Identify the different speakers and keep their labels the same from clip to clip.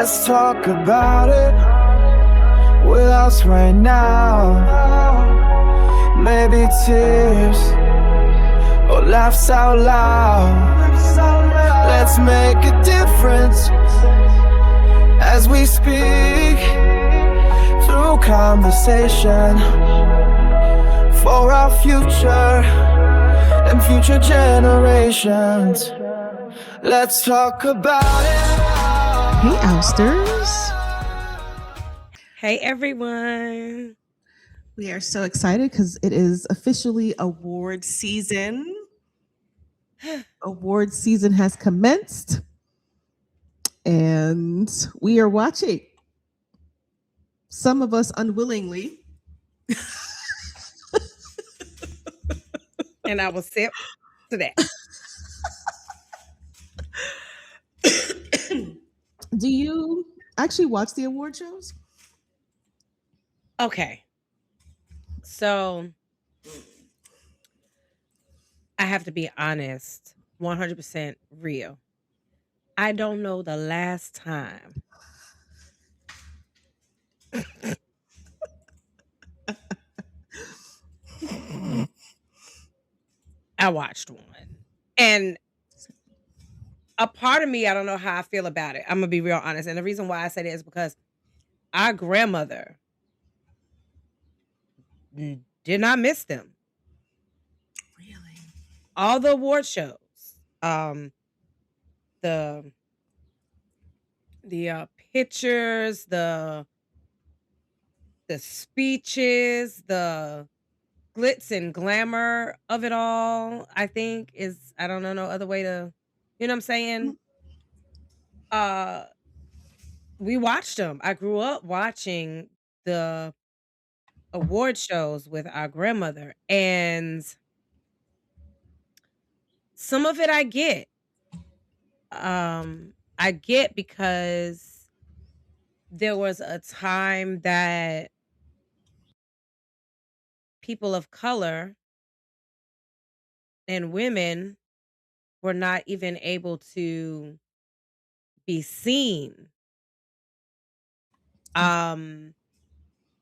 Speaker 1: Let's talk about it with us right now. Maybe tears or laughs out loud. Let's make a difference as we speak through conversation for our future and future generations. Let's talk about it.
Speaker 2: Hey, Ousters.
Speaker 3: Hey, everyone.
Speaker 2: We are so excited because it is officially award season. Award season has commenced, and we are watching. Some of us unwillingly.
Speaker 3: And I will sip to that.
Speaker 2: Do you actually watch the award shows?
Speaker 3: Okay. So I have to be honest, 100% real. I don't know the last time I watched one. And a part of me, I don't know how I feel about it. I'm going to be real honest. And the reason why I say that is because our grandmother did not miss them.
Speaker 2: Really?
Speaker 3: All the award shows, the pictures, the speeches, the glitz and glamour of it all, I think is, I don't know no other way to, you know what I'm saying? We watched them. I grew up watching the award shows with our grandmother, and some of it I get. I get because there was a time that people of color and women were not even able to be seen.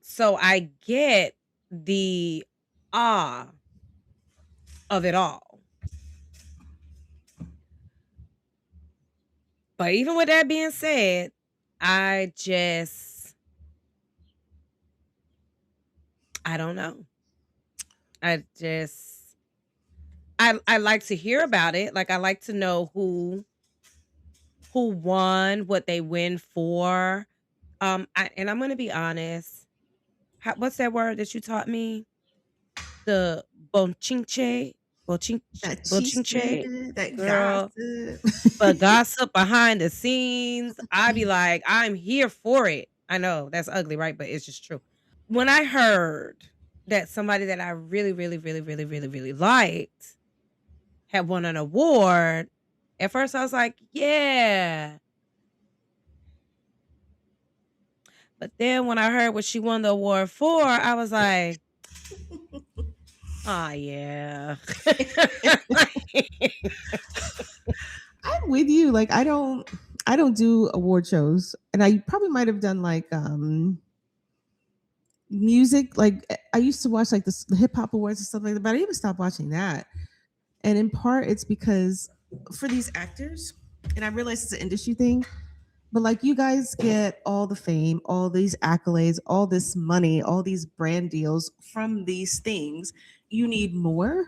Speaker 3: So I get the awe of it all. But even with that being said, I don't know. I like to hear about it. Like, I like to know who won, what they win for. And I'm gonna be honest. What's that word that you taught me? The bonchinche, bonchinche,
Speaker 2: that
Speaker 3: girl.
Speaker 2: gossip.
Speaker 3: But gossip behind the scenes, I be like, I'm here for it. I know that's ugly, right? But it's just true. When I heard that somebody that I really, really, really, really, really, really liked had won an award, at first I was like, yeah. But then when I heard what she won the award for, I was like, oh, yeah.
Speaker 2: I'm with you. Like, I don't do award shows, and I probably might have done like music. Like, I used to watch like the hip hop awards and stuff like that, but I even stopped watching that. And in part, it's because for these actors, and I realize it's an industry thing, but like, you guys get all the fame, all these accolades, all this money, all these brand deals from these things. You need more.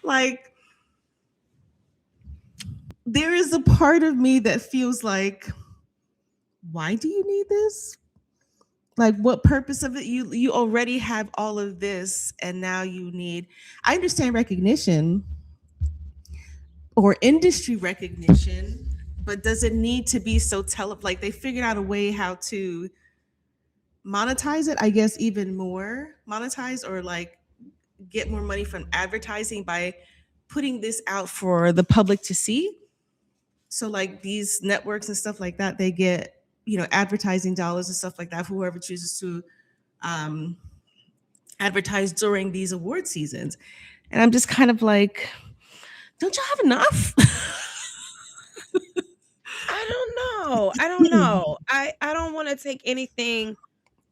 Speaker 2: Like, there is a part of me that feels like, why do you need this? Like, what purpose of it? You already have all of this, and now you need, I understand recognition or industry recognition, but does it need to be so like they figured out a way how to monetize it, I guess, even more monetize, or like get more money from advertising by putting this out for the public to see. So like these networks and stuff like that, they get, advertising dollars and stuff like that, whoever chooses to advertise during these award seasons. And I'm just kind of like, don't y'all have enough?
Speaker 3: I don't know. I don't know. I don't want to take anything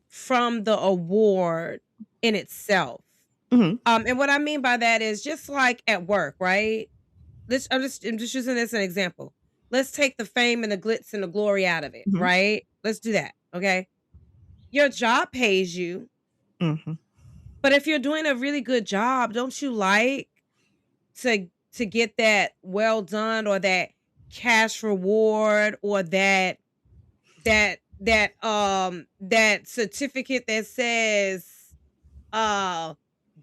Speaker 3: from the award in itself.
Speaker 2: Mhm.
Speaker 3: And what I mean by that is just like at work, right? I'm just using this as an example. Let's take the fame and the glitz and the glory out of it,
Speaker 2: Mhm.
Speaker 3: right? Let's do that. Okay. Your job pays you,
Speaker 2: Mhm.
Speaker 3: but if you're doing a really good job, don't you like to get that well done or that cash reward or that certificate that says uh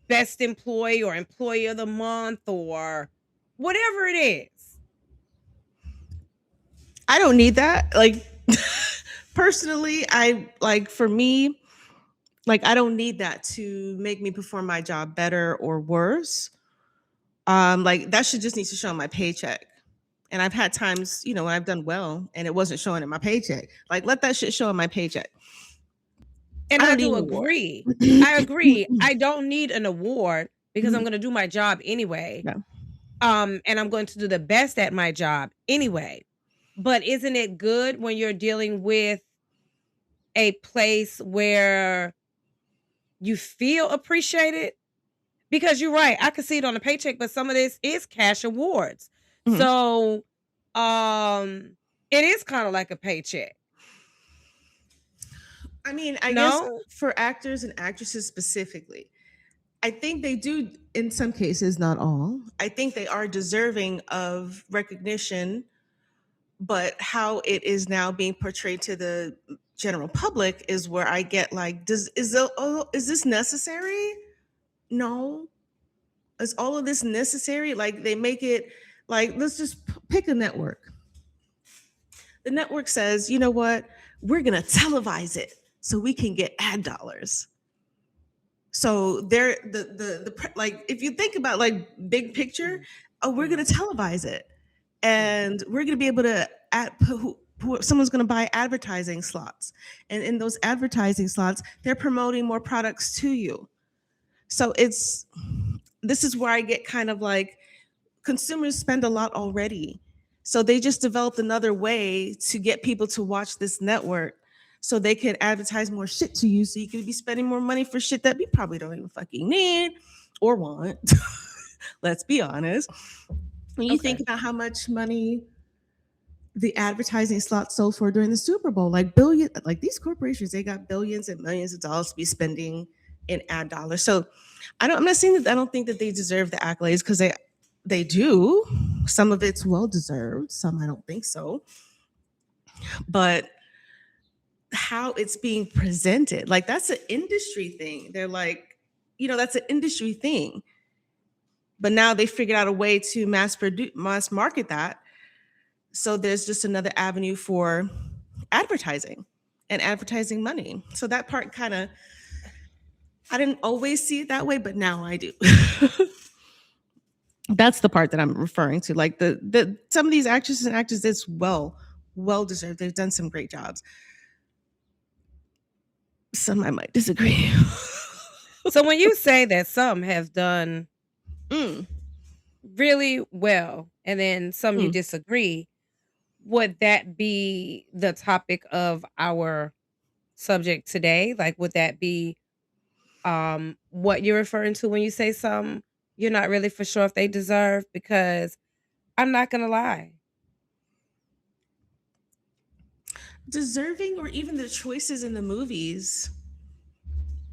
Speaker 3: best employee or employee of the month or whatever it is.
Speaker 2: I don't need that. Like personally, I like for me, like I don't need that to make me perform my job better or worse. Like that should just need to show on my paycheck. And I've had times, when I've done well and it wasn't showing in my paycheck. Like let that shit show in my paycheck.
Speaker 3: And
Speaker 2: I
Speaker 3: I
Speaker 2: don't need
Speaker 3: do
Speaker 2: an award.
Speaker 3: agree. I agree. I don't need an award because I'm
Speaker 2: Mhm.
Speaker 3: going to do my job anyway.
Speaker 2: Yeah.
Speaker 3: And I'm going to do the best at my job anyway. But isn't it good when you're dealing with a place where you feel appreciated? Because you're right, I could see it on the paycheck, but some of this is cash awards.
Speaker 2: Mhm.
Speaker 3: So, it is kind of like a paycheck.
Speaker 2: I mean, I guess
Speaker 3: No?
Speaker 2: for actors and actresses specifically, I think they do, in some cases, not all. I think they are deserving of recognition, but how it is now being portrayed to the general public is where I get like, is this necessary? No. Is all of this necessary? Like they make it like let's just pick a network. The network says, you know what? We're gonna televise it so we can get ad dollars. So they're like if you think about like big picture, oh, we're gonna televise it, and we're gonna be able to someone's gonna buy advertising slots, and in those advertising slots, they're promoting more products to you. So this is where I get kind of like consumers spend a lot already. So they just developed another way to get people to watch this network so they can advertise more shit to you so you could be spending more money for shit that we probably don't even fucking need or want. Let's be honest. When you think
Speaker 3: Okay.
Speaker 2: about how much money the advertising slot sold for during the Super Bowl, like billion, like these corporations, they got billions and millions of dollars to be spending in ad dollars. So I'm not saying that I don't think that they deserve the accolades because they do. Some of it's well deserved, some I don't think so. But how it's being presented, like that's an industry thing. They're like, that's an industry thing. But now they figured out a way to mass market that. So there's just another avenue for advertising and advertising money. So that part kind of, I didn't always see it that way, but now I do. That's the part that I'm referring to. Like the some of these actresses and actors, it's well deserved. They've done some great jobs. Some I might disagree.
Speaker 3: So when you say that some have done
Speaker 2: Mm,
Speaker 3: really well and then some you
Speaker 2: mm.
Speaker 3: disagree, would that be the topic of our subject today? Like would that be what you're referring to when you say some you're not really for sure if they deserve? Because I'm not gonna lie.
Speaker 2: Deserving, or even the choices in the movies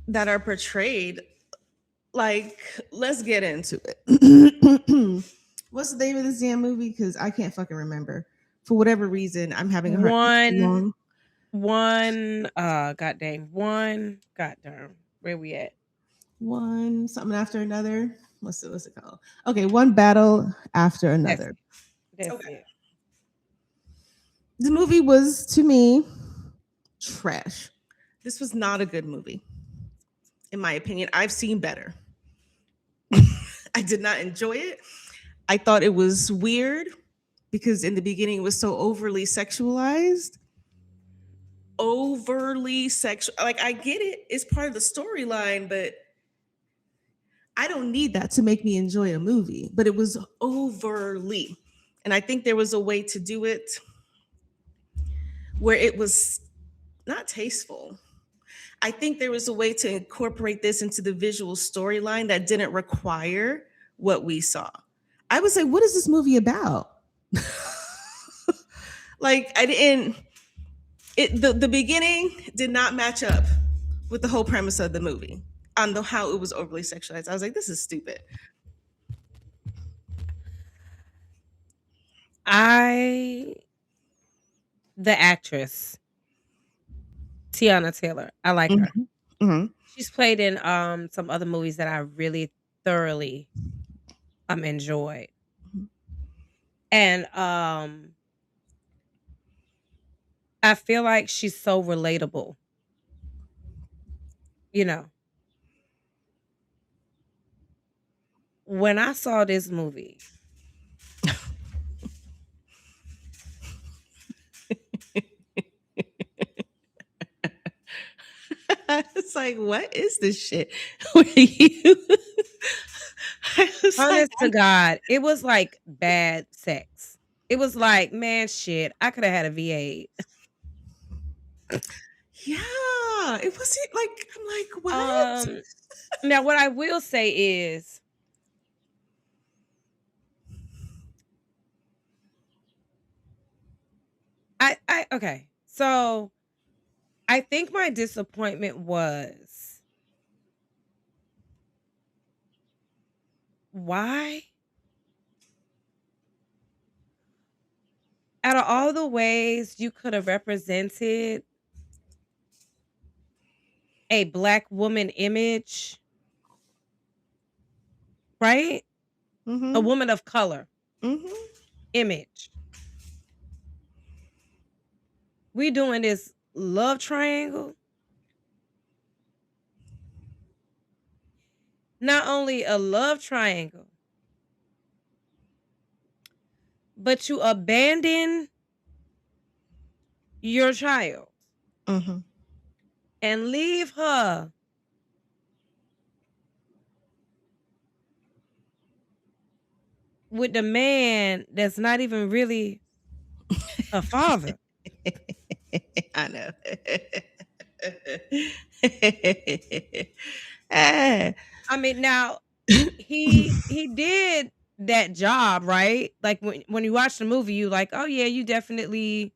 Speaker 2: that are portrayed. Like, let's get into it. What's the name of this damn movie? Because I can't fucking remember. For whatever reason, I'm having a hard
Speaker 3: One
Speaker 2: long
Speaker 3: god dang, one god darn. Where we at?
Speaker 2: one something after another. What's it called? Okay, one battle after another.
Speaker 3: That's
Speaker 2: Okay.
Speaker 3: it.
Speaker 2: The movie was to me trash. This was not a good movie, in my opinion. I've seen better. I did not enjoy it. I thought it was weird because in the beginning it was so overly sexualized. Overly sexual. Like I get it, it's part of the storyline, but I don't need that to make me enjoy a movie. But it was overly. And I think there was a way to do it where it was not tasteful. I think there was a way to incorporate this into the visual storyline that didn't require what we saw. I was like, what is this movie about? Like, I didn't, the beginning did not match up with the whole premise of the movie on how it was overly sexualized. I was like, this is stupid.
Speaker 3: The actress, Teyonna Taylor, I like her.
Speaker 2: Mhm.
Speaker 3: She's played in some other movies that I really thoroughly enjoyed. And I feel like she's so relatable. You know, when I saw this movie,
Speaker 2: It's like, what is this shit? Were you? I was like,
Speaker 3: honest to God, it was like bad sex. It was like, man, shit, I could have had a V8.
Speaker 2: yeah, it wasn't like, I'm like, what?
Speaker 3: Now what I will say is, okay. So I think my disappointment was, why? Out of all the ways you could have represented a Black woman image, right? A
Speaker 2: Mhm.
Speaker 3: woman of color
Speaker 2: Mhm.
Speaker 3: image. We doing this love triangle. Not only a love triangle, but you abandon your child
Speaker 2: Mhm.
Speaker 3: and leave her with the man that's not even really a father.
Speaker 2: I know. Eh.
Speaker 3: I mean, now he did that job, right? Like when you watch the movie, you like, oh yeah, you definitely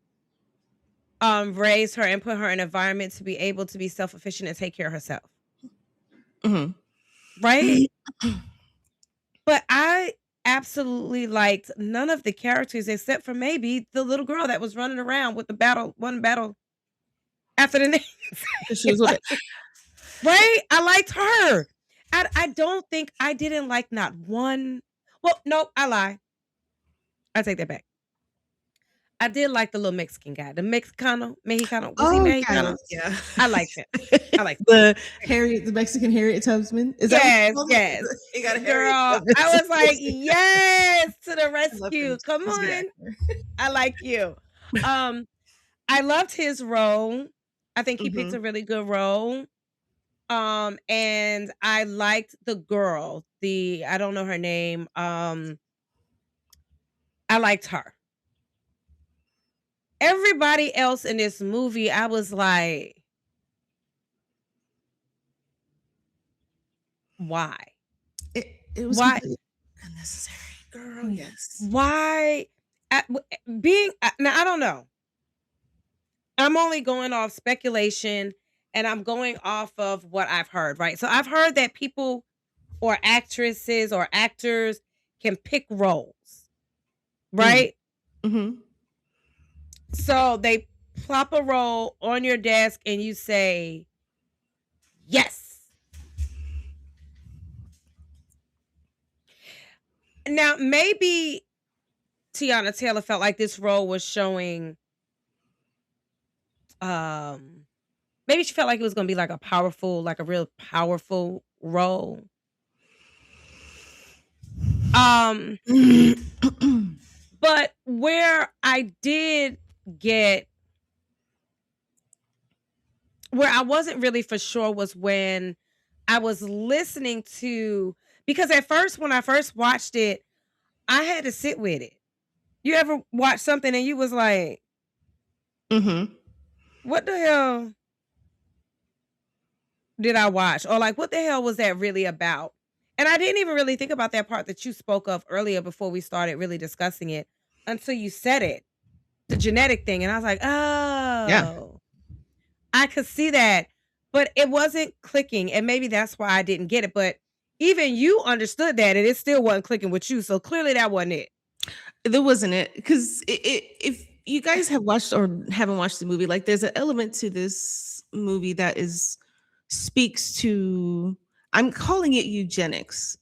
Speaker 3: raised her and put her in an environment to be able to be self-efficient and take care of herself.
Speaker 2: Mhm.
Speaker 3: Right? But I absolutely liked none of the characters except for maybe the little girl that was running around with one battle after the next.
Speaker 2: She was with it.
Speaker 3: Right? I liked her. I don't think I didn't like not one. Well, nope, I lie. I take that back. I did like the little Mexican guy. The Mexicano. Was he
Speaker 2: Oh
Speaker 3: Mexicano?
Speaker 2: yeah.
Speaker 3: I liked him. I liked him.
Speaker 2: The Mexican Harriet Tubman. Is that
Speaker 3: Yes,
Speaker 2: what
Speaker 3: yes.
Speaker 2: he got a
Speaker 3: Girl,
Speaker 2: Harriet
Speaker 3: I was like, yes, to the
Speaker 2: I love
Speaker 3: rescue.
Speaker 2: him.
Speaker 3: Come
Speaker 2: He's a good
Speaker 3: on.
Speaker 2: actor.
Speaker 3: I like you. I loved his role. I think he picked
Speaker 2: Mhm.
Speaker 3: a really good role. And I liked the girl. I don't know her name. I liked her. Everybody else in this movie, I was like, why?
Speaker 2: It was
Speaker 3: Why?
Speaker 2: completely unnecessary, girl. Yes.
Speaker 3: Why? Now, I don't know. I'm only going off speculation and I'm going off of what I've heard, right? So I've heard that people or actresses or actors can pick roles, right?
Speaker 2: Mm-hmm.
Speaker 3: So they plop a role on your desk and you say, yes. Now, maybe Teyonna Taylor felt like this role was showing, maybe she felt like it was going to be like a real powerful role. But where I wasn't really for sure was when I was listening to, because at first, when I first watched it, I had to sit with it. You ever watch something and you was like,
Speaker 2: Mm-hmm.
Speaker 3: What the hell did I watch? Or like, what the hell was that really about? And I didn't even really think about that part that you spoke of earlier before we started really discussing it until you said it, the genetic thing. And I was like,
Speaker 2: Yeah.
Speaker 3: oh, I could see that, but it wasn't clicking. And maybe that's why I didn't get it. But even you understood that and it still wasn't clicking with you. So clearly that wasn't it.
Speaker 2: There wasn't it because if you guys have watched or haven't watched the movie, like there's an element to this movie that is speaks to, I'm calling it eugenics,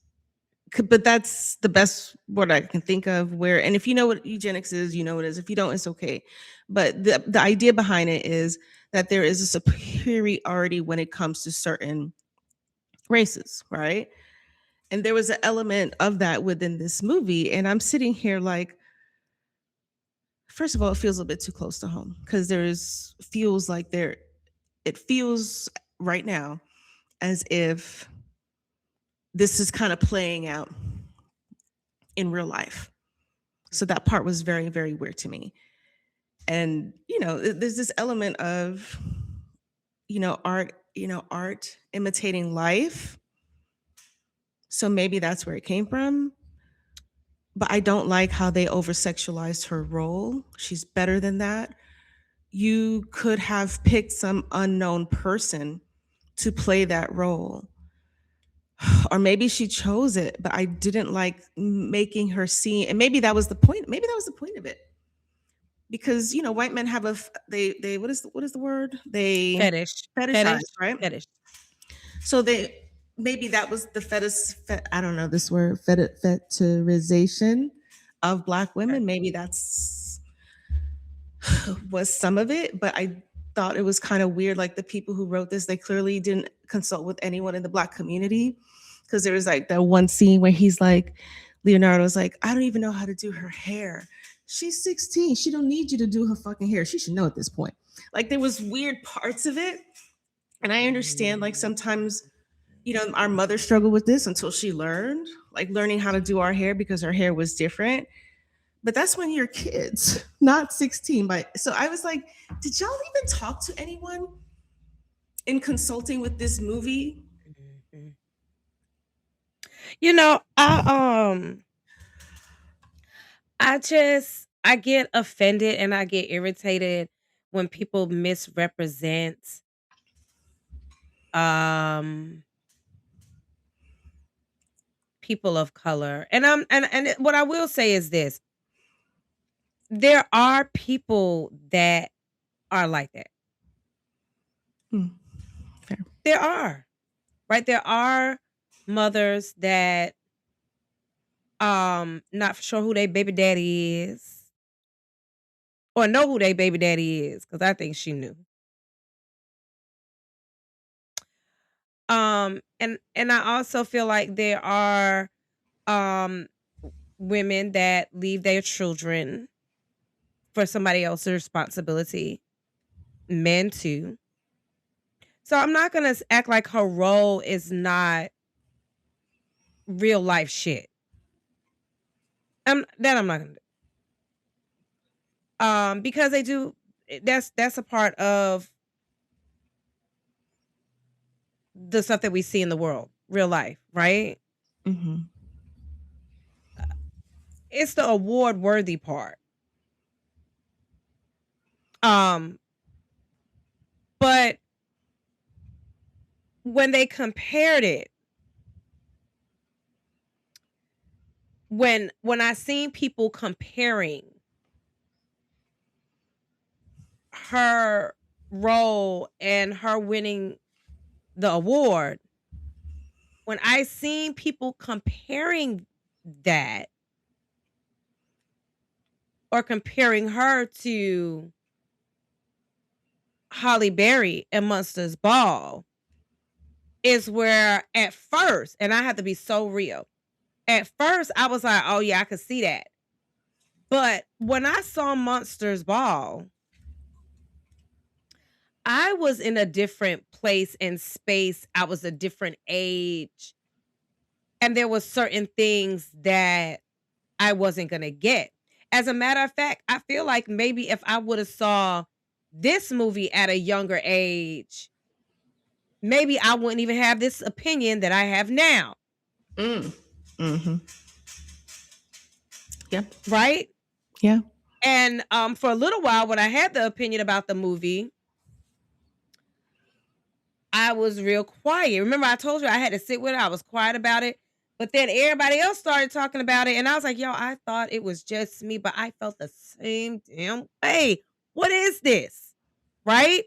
Speaker 2: but that's the best word I can think of. Where, and if you know what eugenics is, you know what it is. If you don't, it's okay. But the idea behind it is that there is a superiority when it comes to certain races, right? And there was an element of that within this movie, and I'm sitting here like, first of all, it feels a bit too close to home because feels like there, it feels right now as if this is kind of playing out in real life. So that part was very, very weird to me. And, there's this element of, art imitating life. So maybe that's where it came from. But I don't like how they over sexualized her role. She's better than that. You could have picked some unknown person to play that role. Or maybe she chose it, but I didn't like making her see, and maybe that was the point. Maybe that was the point of it. Because white men have they what is the word? They
Speaker 3: Fetish.
Speaker 2: fetishize, right?
Speaker 3: Fetish.
Speaker 2: So maybe that was the I don't know this word, fetishization of Black women. Maybe that's was some of it, but I thought it was kind of weird. Like the people who wrote this, they clearly didn't consult with anyone in the Black community, because there was like that one scene where he's like, Leonardo's like, I don't even know how to do her hair. She's 16. She don't need you to do her fucking hair. She should know at this point. Like there was weird parts of it. And I understand like sometimes, our mother struggled with this until she learned, like learning how to do our hair because her hair was different. But that's when you're kids, not 16. But so I was like, did y'all even talk to anyone in consulting with this movie?
Speaker 3: Mhm. I get offended and I get irritated when people misrepresent um people of color. And what I will say is this. There are people that are like that.
Speaker 2: Hmm, fair.
Speaker 3: There are. Right? There are mothers that not sure who their baby daddy is or know who their baby daddy is, because I think she knew. And I also feel like there are um women that leave their children for somebody else's responsibility, men too. So I'm not gonna act like her role is not real life shit. I'm not gonna do. Because they do. That's a part of the stuff that we see in the world, real life, right?
Speaker 2: Mm-hmm.
Speaker 3: It's the award worthy part. Um, but when they compared it, when I seen people comparing her role and her winning the award, when I seen people comparing that or comparing her to Halle Berry and Monsters Ball, is where at first, and I have to be so real, at first I was like, oh yeah, I could see that. But when I saw Monsters Ball, I was in a different place and space. I was a different age. And there was certain things that I wasn't going to get. As a matter of fact, I feel like maybe if I would have saw this movie at a younger age, maybe I wouldn't even have this opinion that I have now.
Speaker 2: Mm-hmm. Yeah.
Speaker 3: Right?
Speaker 2: Yeah.
Speaker 3: And for a little while, when I had the opinion about the movie, I was real quiet. Remember, I told you I had to sit with it. I was quiet about it. But then everybody else started talking about it. And I was like, yo, I thought it was just me, but I felt the same damn way. What is this? Right?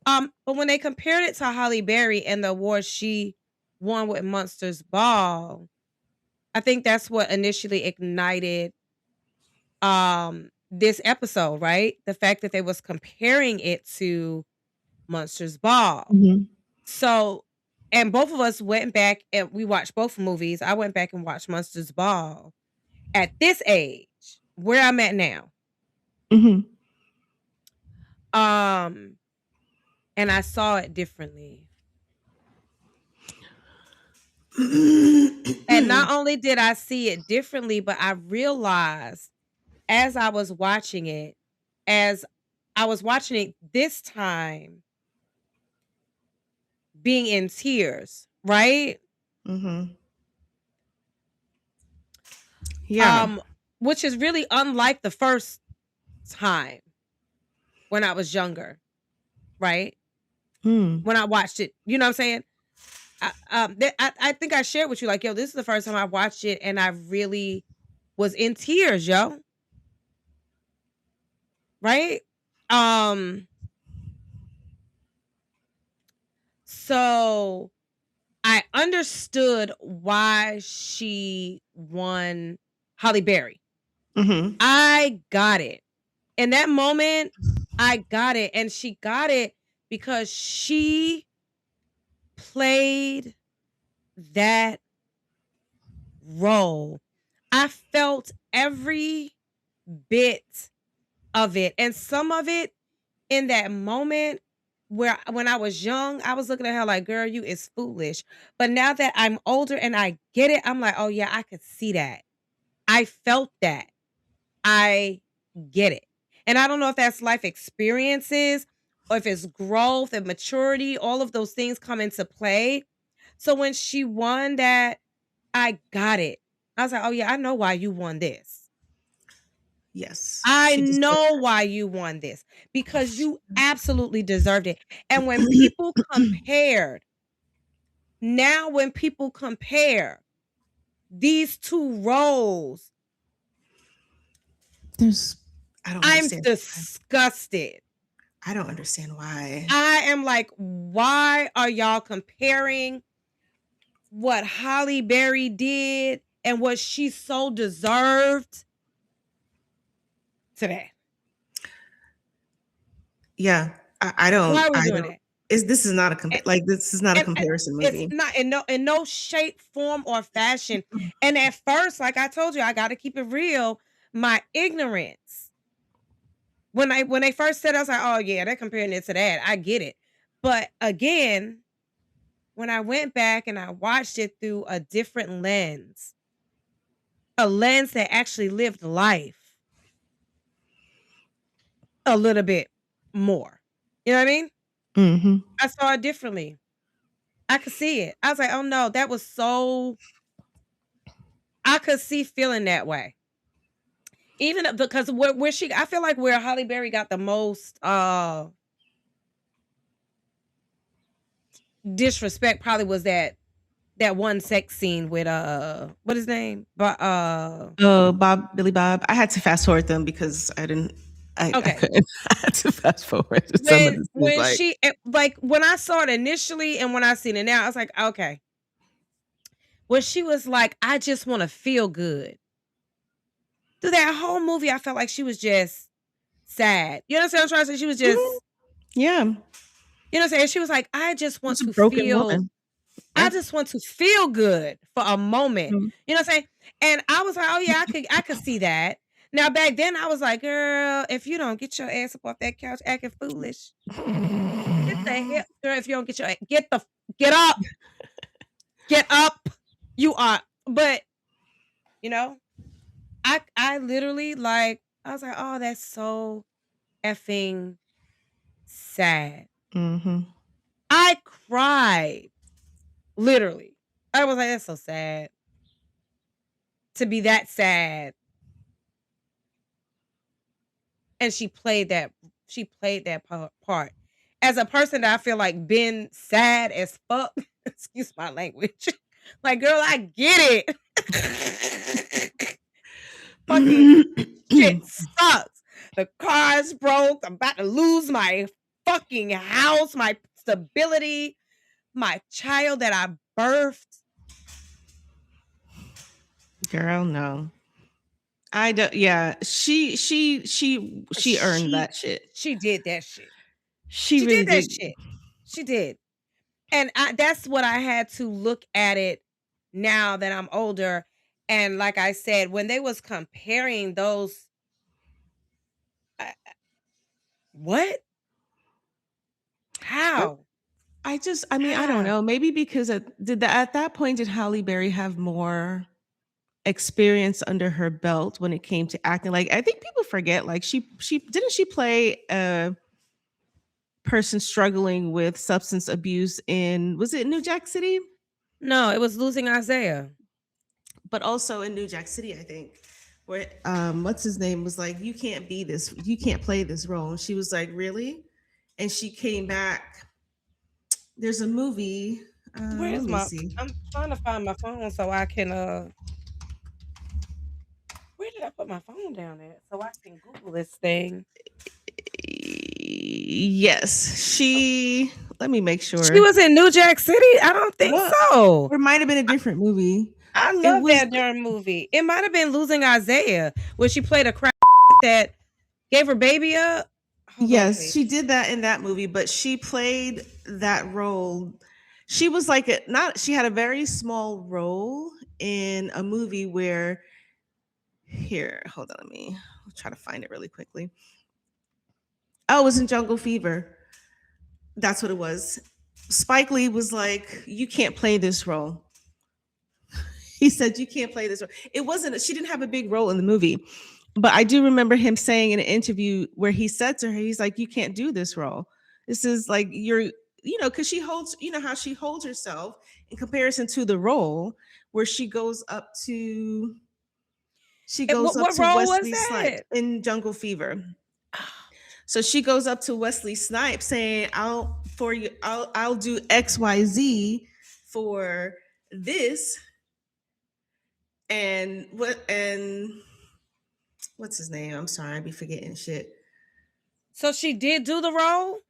Speaker 3: But when they compared it to Halle Berry and the award she won with Monsters Ball, I think that's what initially ignited this episode, right? The fact that they was comparing it to Monsters Ball.
Speaker 2: Mm-hmm.
Speaker 3: So, and both of us went back and we watched both movies. I went back and watched Monsters Ball at this age, where I'm at now.
Speaker 2: Mm-hmm.
Speaker 3: And I saw it differently. And not only did I see it differently, but I realized as I was watching it this time, being in tears, right?
Speaker 2: Mm-hmm. Yeah.
Speaker 3: Which is really unlike the first time when I was younger, right? When I watched it, you know what I'm saying? I think I shared with you, like, yo, this is the first time I watched it and I really was in tears, yo. Right? So I understood why she won Halle Berry.
Speaker 2: Mm-hmm.
Speaker 3: I got it. In that moment, I got it. And she got it because she played that role. I felt every bit of it. And some of it in that moment where when I was young, I was looking at her like, girl, you is foolish. But now that I'm older and I get it, I'm like, oh yeah, I could see that. I felt that. I get it. And I don't know if that's life experiences or if it's growth and maturity, all of those things come into play. So when she won that, I got it. I was like, oh yeah, I know why you won this.
Speaker 2: Yes.
Speaker 3: I know why you won this because you absolutely deserved it. And when people compared these two roles, I'm disgusted.
Speaker 2: I don't understand why.
Speaker 3: I am like, why are y'all comparing what Halle Berry did and what she so deserved to that?
Speaker 2: Yeah, I don't.
Speaker 3: Why are we doing that?
Speaker 2: This is not a comparison movie.
Speaker 3: It's not in no shape, form, or fashion. And at first, like I told you, I got to keep it real. My ignorance. When they first said, I was like, oh yeah, they're comparing it to that. I get it. But again, when I went back and I watched it through a different lens, a lens that actually lived life a little bit more. You know what I mean?
Speaker 2: Mm-hmm.
Speaker 3: I saw it differently. I could see it. I was like, oh no, that was so. I could see feeling that way. Even because where she, I feel like where Halle Berry got the most disrespect probably was that one sex scene with what his name?
Speaker 2: Billy Bob. I had to fast forward them because I didn't. I couldn't. I had to fast forward some of this.
Speaker 3: When she when I saw it initially and when I seen it now, I was like, okay. When she was like, I just want to feel good. Through that whole movie, I felt like she was just sad. You understand what I'm trying to say? She was just
Speaker 2: yeah.
Speaker 3: You know what I'm saying? She was like, I just want to feel woman. I just want to feel good for a moment. Mm-hmm. You know what I'm saying? And I was like, oh yeah, I could see that. Now back then I was like, girl, if you don't get your ass up off that couch acting foolish, get the hell, girl, if you don't get your get up. Get up. You are, but you know, I literally like, I was like, oh, that's so effing sad.
Speaker 2: Mm-hmm.
Speaker 3: I cried. Literally. I was like, that's so sad. To be that sad. And she played that part. As a person that I feel like been sad as fuck, excuse my language. Like, girl, I get it. Fucking shit sucks. The car's broke. I'm about to lose my fucking house, my stability, my child that I birthed.
Speaker 2: Girl, no. I don't. Yeah, she earned that shit.
Speaker 3: She did that shit.
Speaker 2: She
Speaker 3: did
Speaker 2: really
Speaker 3: that
Speaker 2: did.
Speaker 3: shit. She did. And that's what I had to look at it now that I'm older. And like I said, when they was comparing those, what? How?
Speaker 2: I mean, I don't know. Maybe because at that point, did Halle Berry have more experience under her belt when it came to acting? Like, I think people forget, like, she didn't she play a person struggling with substance abuse was it New Jack City?
Speaker 3: No, it was Losing Isaiah.
Speaker 2: But also in New Jack City, I think, where what's his name was like, you can't play this role. And she was like, really? And she came back. There's a movie.
Speaker 3: Where's I'm trying to find my phone so I can where did I put my phone down at so I can Google this thing?
Speaker 2: Yes, let me make sure.
Speaker 3: She was in New Jack City? I don't think so.
Speaker 2: It might have been a different movie.
Speaker 3: I love that darn movie. It might have been Losing Isaiah, where she played a crap that gave her baby up.
Speaker 2: Yes, she did that in that movie, but she played that role. She was like she had a very small role in a movie where, here, hold on, I'll try to find it really quickly. Oh, it was in Jungle Fever. That's what it was. Spike Lee was like, you can't play this role. He said, you can't play this role. She didn't have a big role in the movie. But I do remember him saying in an interview where he said to her, he's like, you can't do this role. This is like, because she holds, how she holds herself in comparison to the role where she goes up to Wesley Snipes in Jungle Fever. So she goes up to Wesley Snipes saying, I'll do XYZ for this. And what's his name? I'm sorry, I be forgetting shit.
Speaker 3: So she did do the role?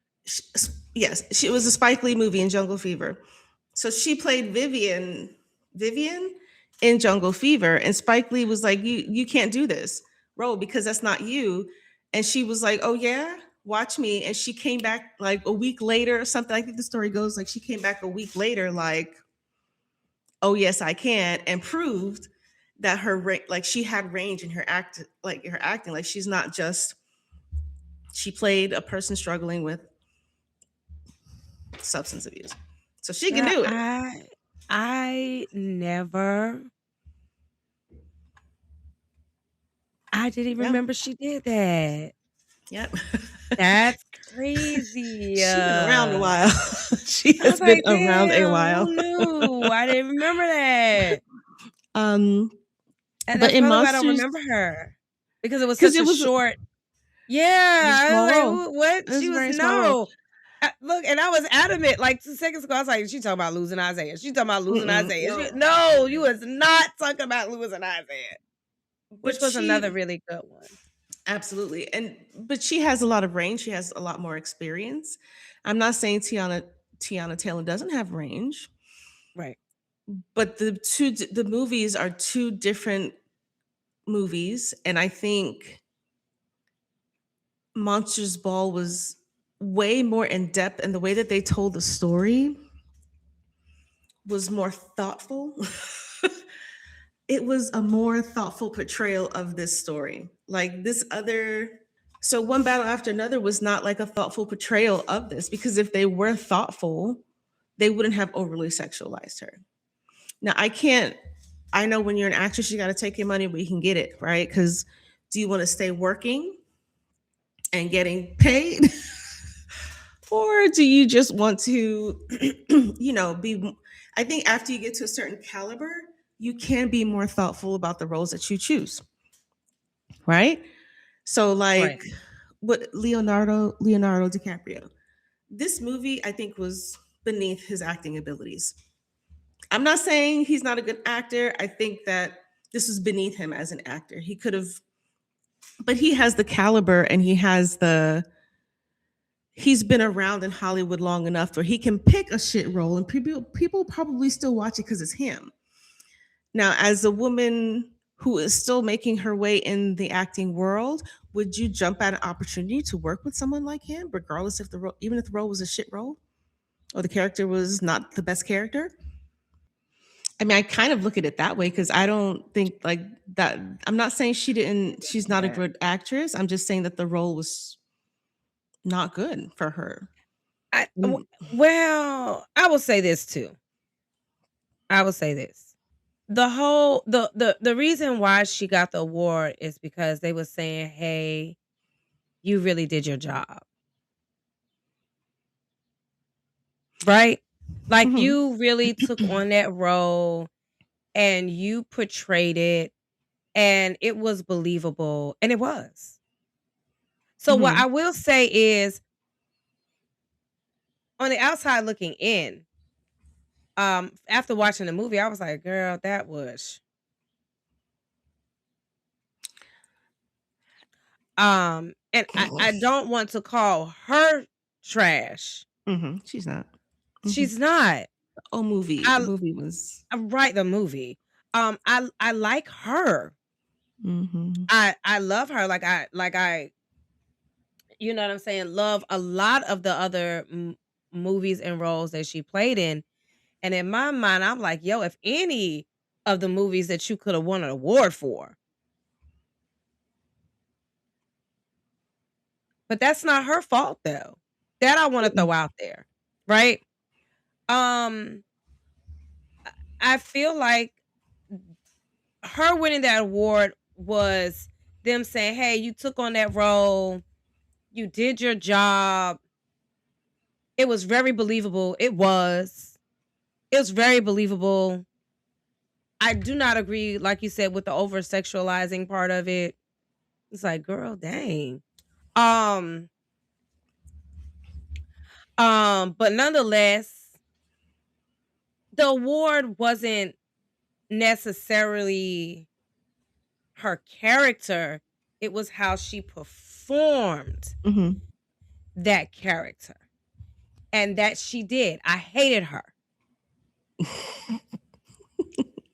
Speaker 2: Yes, it was a Spike Lee movie in Jungle Fever. So she played Vivian in Jungle Fever, and Spike Lee was like, you can't do this role because that's not you. And she was like, oh yeah, watch me. And she came back like a week later or something. I think the story goes like she came back a week later like, oh yes, I can, and proved that she had range in her acting. Like she's not just, she played a person struggling with substance abuse. So she can do it.
Speaker 3: I didn't remember she did that.
Speaker 2: Yep.
Speaker 3: That's crazy.
Speaker 2: She's been around a while. She has been around a while.
Speaker 3: No, I didn't remember that.
Speaker 2: And
Speaker 3: but in Monsters, I don't remember her because it was such a short. Yeah, I was like, what? She was look, and I was adamant. Like 2 seconds ago, I was like, "She talking about Losing Isaiah? She talking about Losing Isaiah? No, you was not talking about Losing Isaiah." Which was another really good one.
Speaker 2: Absolutely. But she has a lot of range. She has a lot more experience. I'm not saying Teyonna Taylor doesn't have range.
Speaker 3: Right.
Speaker 2: But the movies are two different movies. And I think Monsters Ball was way more in depth, and the way that they told the story was more thoughtful. It was a more thoughtful portrayal of this story. Like this other, so One Battle After Another was not like a thoughtful portrayal of this, because if they were thoughtful, they wouldn't have overly sexualized her. Now, I know when you're an actress, you got to take your money where you can get it, right? Because do you want to stay working and getting paid? Or do you just want to, be? I think after you get to a certain caliber, you can be more thoughtful about the roles that you choose, right? So,
Speaker 3: Right.
Speaker 2: like, what Leonardo DiCaprio, this movie I think was beneath his acting abilities. I'm not saying he's not a good actor. I think that this was beneath him as an actor. He could have, but he has the caliber and he's been around in Hollywood long enough where he can pick a shit role and people probably still watch it because it's him. Now, as a woman who is still making her way in the acting world, would you jump at an opportunity to work with someone like him, regardless if the role, even if the role was a shit role or the character was not the best character? I mean, I kind of look at it that way because I don't think like that. I'm not saying she's not a
Speaker 3: Yeah.
Speaker 2: good actress. I'm just saying that the role was not good for her. Mm.
Speaker 3: Well, I will say this too. I will say this. The whole the reason why she got the award is because they were saying, "Hey, you really did your job." Right? Like
Speaker 2: Mhm.
Speaker 3: you really took on that role and you portrayed it and it was believable and it was. So what
Speaker 2: Mhm.
Speaker 3: I will say is on the outside looking in, after watching the movie, I was like, girl, that was and I don't want to call her trash.
Speaker 2: Mhm. She's not. Mhm.
Speaker 3: She's not.
Speaker 2: Oh, movie. The
Speaker 3: I
Speaker 2: movie was.
Speaker 3: I write the movie. I like her.
Speaker 2: Mhm.
Speaker 3: I love her. Like I you know what I'm saying, love a lot of the other movies and roles that she played in. And in my mind, I'm like, yo, if any of the movies that you could have won an award for, but that's not her fault though. That I want to
Speaker 2: Mm-mm.
Speaker 3: throw out there, right? Um, I feel like her winning that award was them saying, "Hey, you took on that role, you did your job. It was very believable. It was. It was very believable." I do not agree, like you said, with the over sexualizing part of it. It's like, girl, dang. Um, but nonetheless, the award wasn't necessarily her character. It was how she performed
Speaker 2: Mhm.
Speaker 3: that character. And that she did. I hated her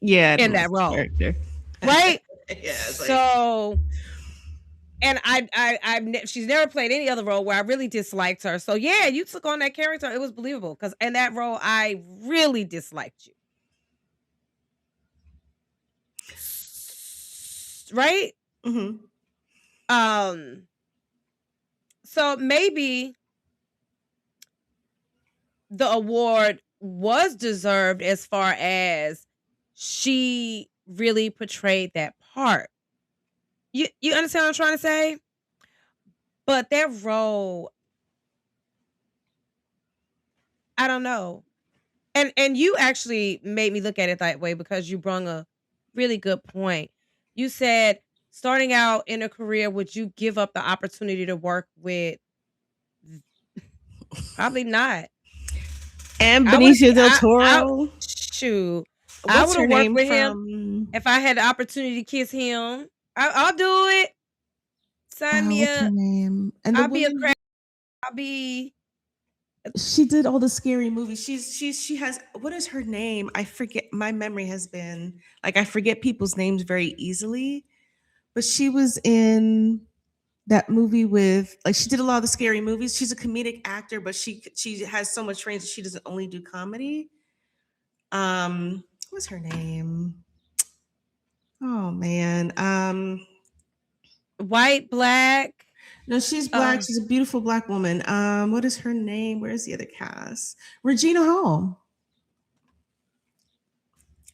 Speaker 2: Yeah, I
Speaker 3: in
Speaker 2: didn't
Speaker 3: that
Speaker 2: like the
Speaker 3: role.
Speaker 2: character.
Speaker 3: Right?
Speaker 2: Yeah, it's like.
Speaker 3: So and she's never played any other role where I really disliked her. So yeah, you took on that character. It was believable because in that role, I really disliked you. Right?
Speaker 2: Mhm.
Speaker 3: Um, so maybe the award was deserved as far as she really portrayed that part. You understand what I'm trying to say? But that role, I don't know. And you actually made me look at it that way because you brung a really good point. You said starting out in a career, would you give up the opportunity to work with probably not.
Speaker 2: And
Speaker 3: I would
Speaker 2: Benicio del
Speaker 3: I
Speaker 2: Toro.
Speaker 3: shoot. I
Speaker 2: What's
Speaker 3: would
Speaker 2: her
Speaker 3: have worked
Speaker 2: name
Speaker 3: with him
Speaker 2: from?
Speaker 3: if I had the opportunity to kiss him. I'll do it. Sign me
Speaker 2: What's her
Speaker 3: up.
Speaker 2: name? And the
Speaker 3: I'll be a
Speaker 2: woman
Speaker 3: crack. I'll be
Speaker 2: she did all the scary movies. She has, what is her name? I forget. My memory has been like I forget people's names very easily. But she was in that movie with, like, she did a lot of the scary movies. She's a comedic actor, but she has so much range that she doesn't only do comedy. What's her name? Oh man.
Speaker 3: white, black.
Speaker 2: No, she's black.
Speaker 3: Um,
Speaker 2: She's a beautiful black woman. What is her name? Where's the other cast? Regina Hall.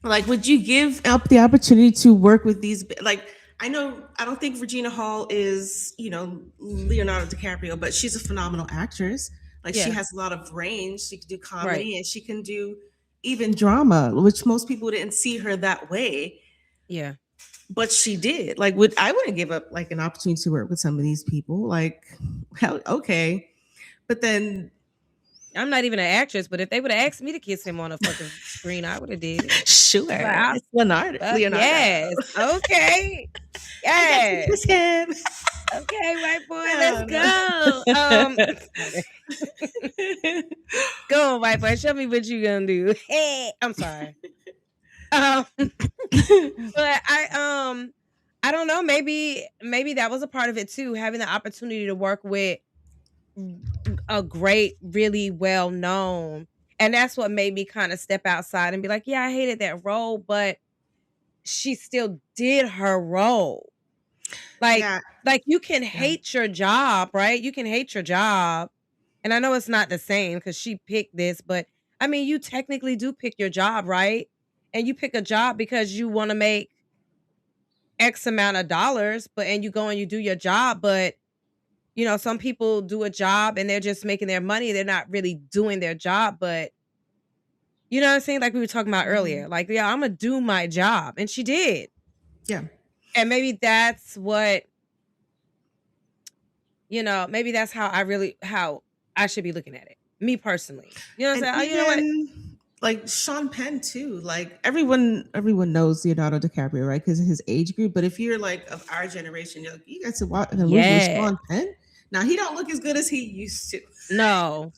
Speaker 2: Like, would you give up the opportunity to work with these? Like, I know I don't think Regina Hall is, Leonardo DiCaprio, but she's a phenomenal actress. Like she
Speaker 3: Yeah.
Speaker 2: has a lot of range. She can do
Speaker 3: Right.
Speaker 2: comedy and she can do even drama, which most people didn't see her that way.
Speaker 3: Yeah.
Speaker 2: But she did. Like, I wouldn't give up like an opportunity to work with some of these people. Like, hell, okay. But then
Speaker 3: I'm not even an actress, but if they would have asked me to kiss him on a fucking screen, I would have did it.
Speaker 2: sure,
Speaker 3: But
Speaker 2: it's Leonardo.
Speaker 3: yes. Okay.
Speaker 2: I got to
Speaker 3: Yes.
Speaker 2: kiss him.
Speaker 3: Okay, white boy,
Speaker 2: Oh,
Speaker 3: let's go. Go on, white boy. Show me what you gonna do. Hey, I'm sorry. But I don't know. Maybe that was a part of it too. Having the opportunity to work with a great, really well known, and that's what made me kind of step outside and be like, yeah, I hated that role, but she still did her role. Like,
Speaker 2: Yeah.
Speaker 3: like you can hate your job, right? You can hate your job. And I know it's not the same because she picked this, but I mean, you technically do pick your job, right? And you pick a job because you want to make X amount of dollars, and you go and you do your job. But, you know, some people do a job and they're just making their money. They're not really doing their job. But, you know what I'm saying? Like we were talking about earlier. Like, yeah, I'm going to do my job. And she did.
Speaker 2: Yeah.
Speaker 3: And maybe that's what, you know, maybe that's how I should be looking at it. Me personally. You know what I'm saying? You know what?
Speaker 2: Like Sean Penn too. Like everyone knows Leonardo DiCaprio, right? Because of his age group. But if you're like of our generation, you're like, you got to watch a movie with Sean Penn. Now he don't look as good as he used to.
Speaker 3: No.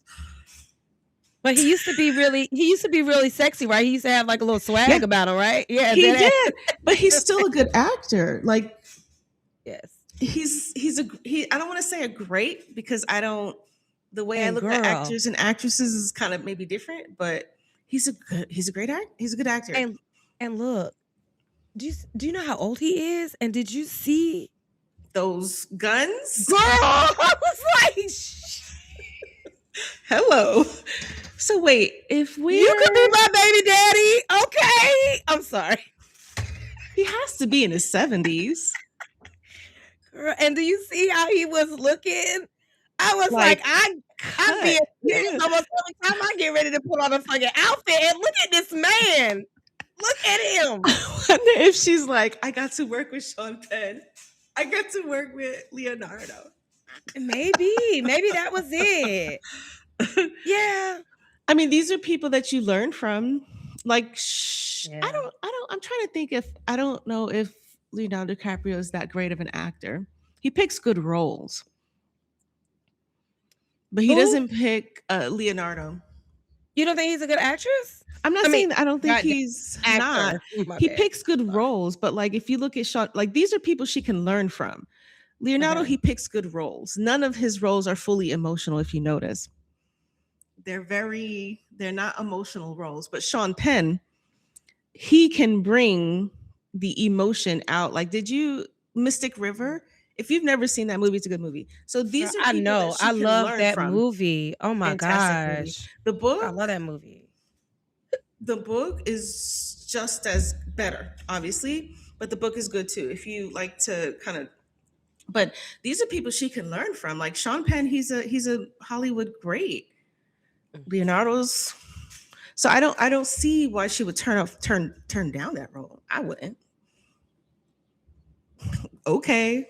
Speaker 3: But he used to be really sexy, right? He used to have like a little swag about him, right? Yeah,
Speaker 2: he did. But he's still a good actor. Like,
Speaker 3: yes,
Speaker 2: he. I don't want to say a great because I don't. The way I look at actors and actresses is kind of maybe different, but he's a great actor. He's a good actor.
Speaker 3: And look, do you know how old he is? And did you see
Speaker 2: those guns?
Speaker 3: Girl, I was like,
Speaker 2: hello. So wait, if you
Speaker 3: could be my baby daddy, okay? I'm sorry.
Speaker 2: He has to be in his 70s.
Speaker 3: And do you see how he was looking? I was like I be almost every time I get ready to put on a fucking outfit. And look at this man. Look at him.
Speaker 2: I wonder if she's like, I got to work with Sean Penn. I got to work with Leonardo.
Speaker 3: Maybe that was it. Yeah.
Speaker 2: I mean, these are people that you learn from. Like,
Speaker 3: Yeah.
Speaker 2: I'm trying to think I don't know if Leonardo DiCaprio is that great of an actor. He picks good roles. But he doesn't pick Leonardo.
Speaker 3: You don't think he's a good actress?
Speaker 2: I'm not saying I don't think he's not. He picks good roles, but like if you look at Sean, like these are people she can learn from. Leonardo, he picks good roles. None of his roles are fully emotional, if you notice. They're not emotional roles. But Sean Penn, he can bring the emotion out. Like, did you Mystic River? If you've never seen that movie, it's a good movie. So these are people
Speaker 3: I know.
Speaker 2: that she
Speaker 3: I
Speaker 2: can
Speaker 3: love
Speaker 2: learn
Speaker 3: that
Speaker 2: from.
Speaker 3: movie. Oh my
Speaker 2: Fantastic movie.
Speaker 3: gosh.
Speaker 2: The book,
Speaker 3: I love that movie.
Speaker 2: The book is just as better, obviously, but the book is good too. If you like to kind of, but these are people she can learn from. Like Sean Penn, he's a Hollywood great. Leonardo's. So I don't see why she would turn down that role. I wouldn't. Okay.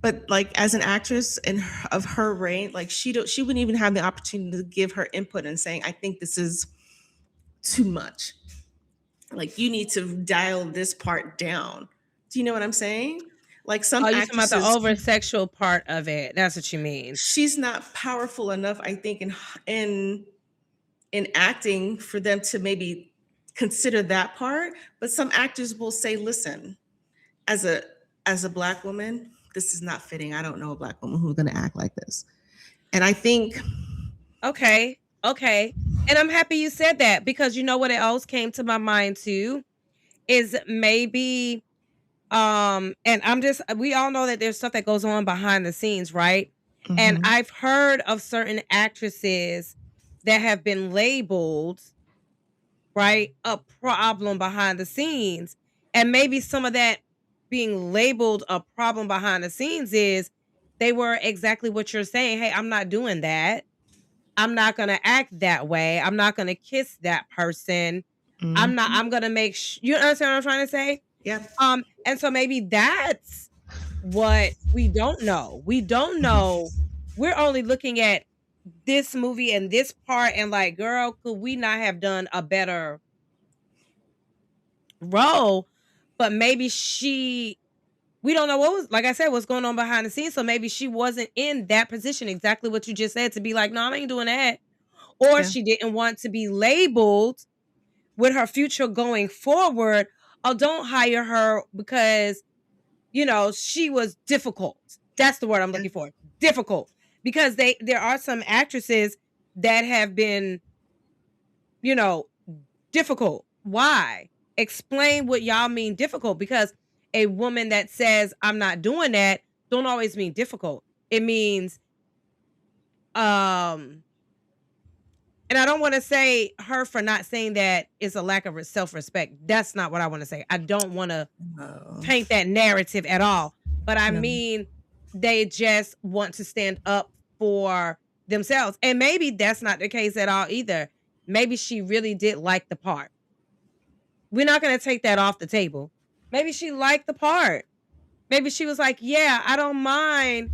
Speaker 2: But like as an actress of her range, like she wouldn't even have the opportunity to give her input and saying, I think this is too much. Like you need to dial this part down. Do you know what I'm saying? Like some actresses,
Speaker 3: you're talking about the over-sexual part of it. That's what you mean.
Speaker 2: She's not powerful enough, I think, in acting for them to maybe consider that part. But some actors will say, listen, as a Black woman, this is not fitting. I don't know a Black woman who's going to act like this. And I think.
Speaker 3: Okay. And I'm happy you said that because you know what else came to my mind too is maybe, and we all know that there's stuff that goes on behind the scenes, right? Mm-hmm. And I've heard of certain actresses that have been labeled, right, a problem behind the scenes. And maybe some of that being labeled a problem behind the scenes is they were exactly what you're saying. Hey, I'm not doing that. I'm not going to act that way. I'm not going to kiss that person. I'm going to make you understand what I'm trying to say?
Speaker 2: Yeah.
Speaker 3: And so maybe that's what we don't know. We don't know. We're only looking at this movie and this part and like, girl, could we not have done a better role? But maybe we don't know what was, like I said, what's going on behind the scenes. So maybe she wasn't in that position, exactly what you just said, to be like, no, I ain't doing that. Or she didn't want to be labeled with her future going forward. Oh, don't hire her because, she was difficult. That's the word I'm looking for. Difficult. Because there are some actresses that have been, difficult. Why? Explain what y'all mean difficult, because a woman that says I'm not doing that don't always mean difficult. It means and I don't want to say her for not saying that is a lack of self-respect. That's not what I want to say. I don't want to paint that narrative at all. But I mean, they just want to stand up for themselves. And maybe that's not the case at all either. Maybe she really did like the part. We're not going to take that off the table. Maybe she liked the part. Maybe she was like, yeah, I don't mind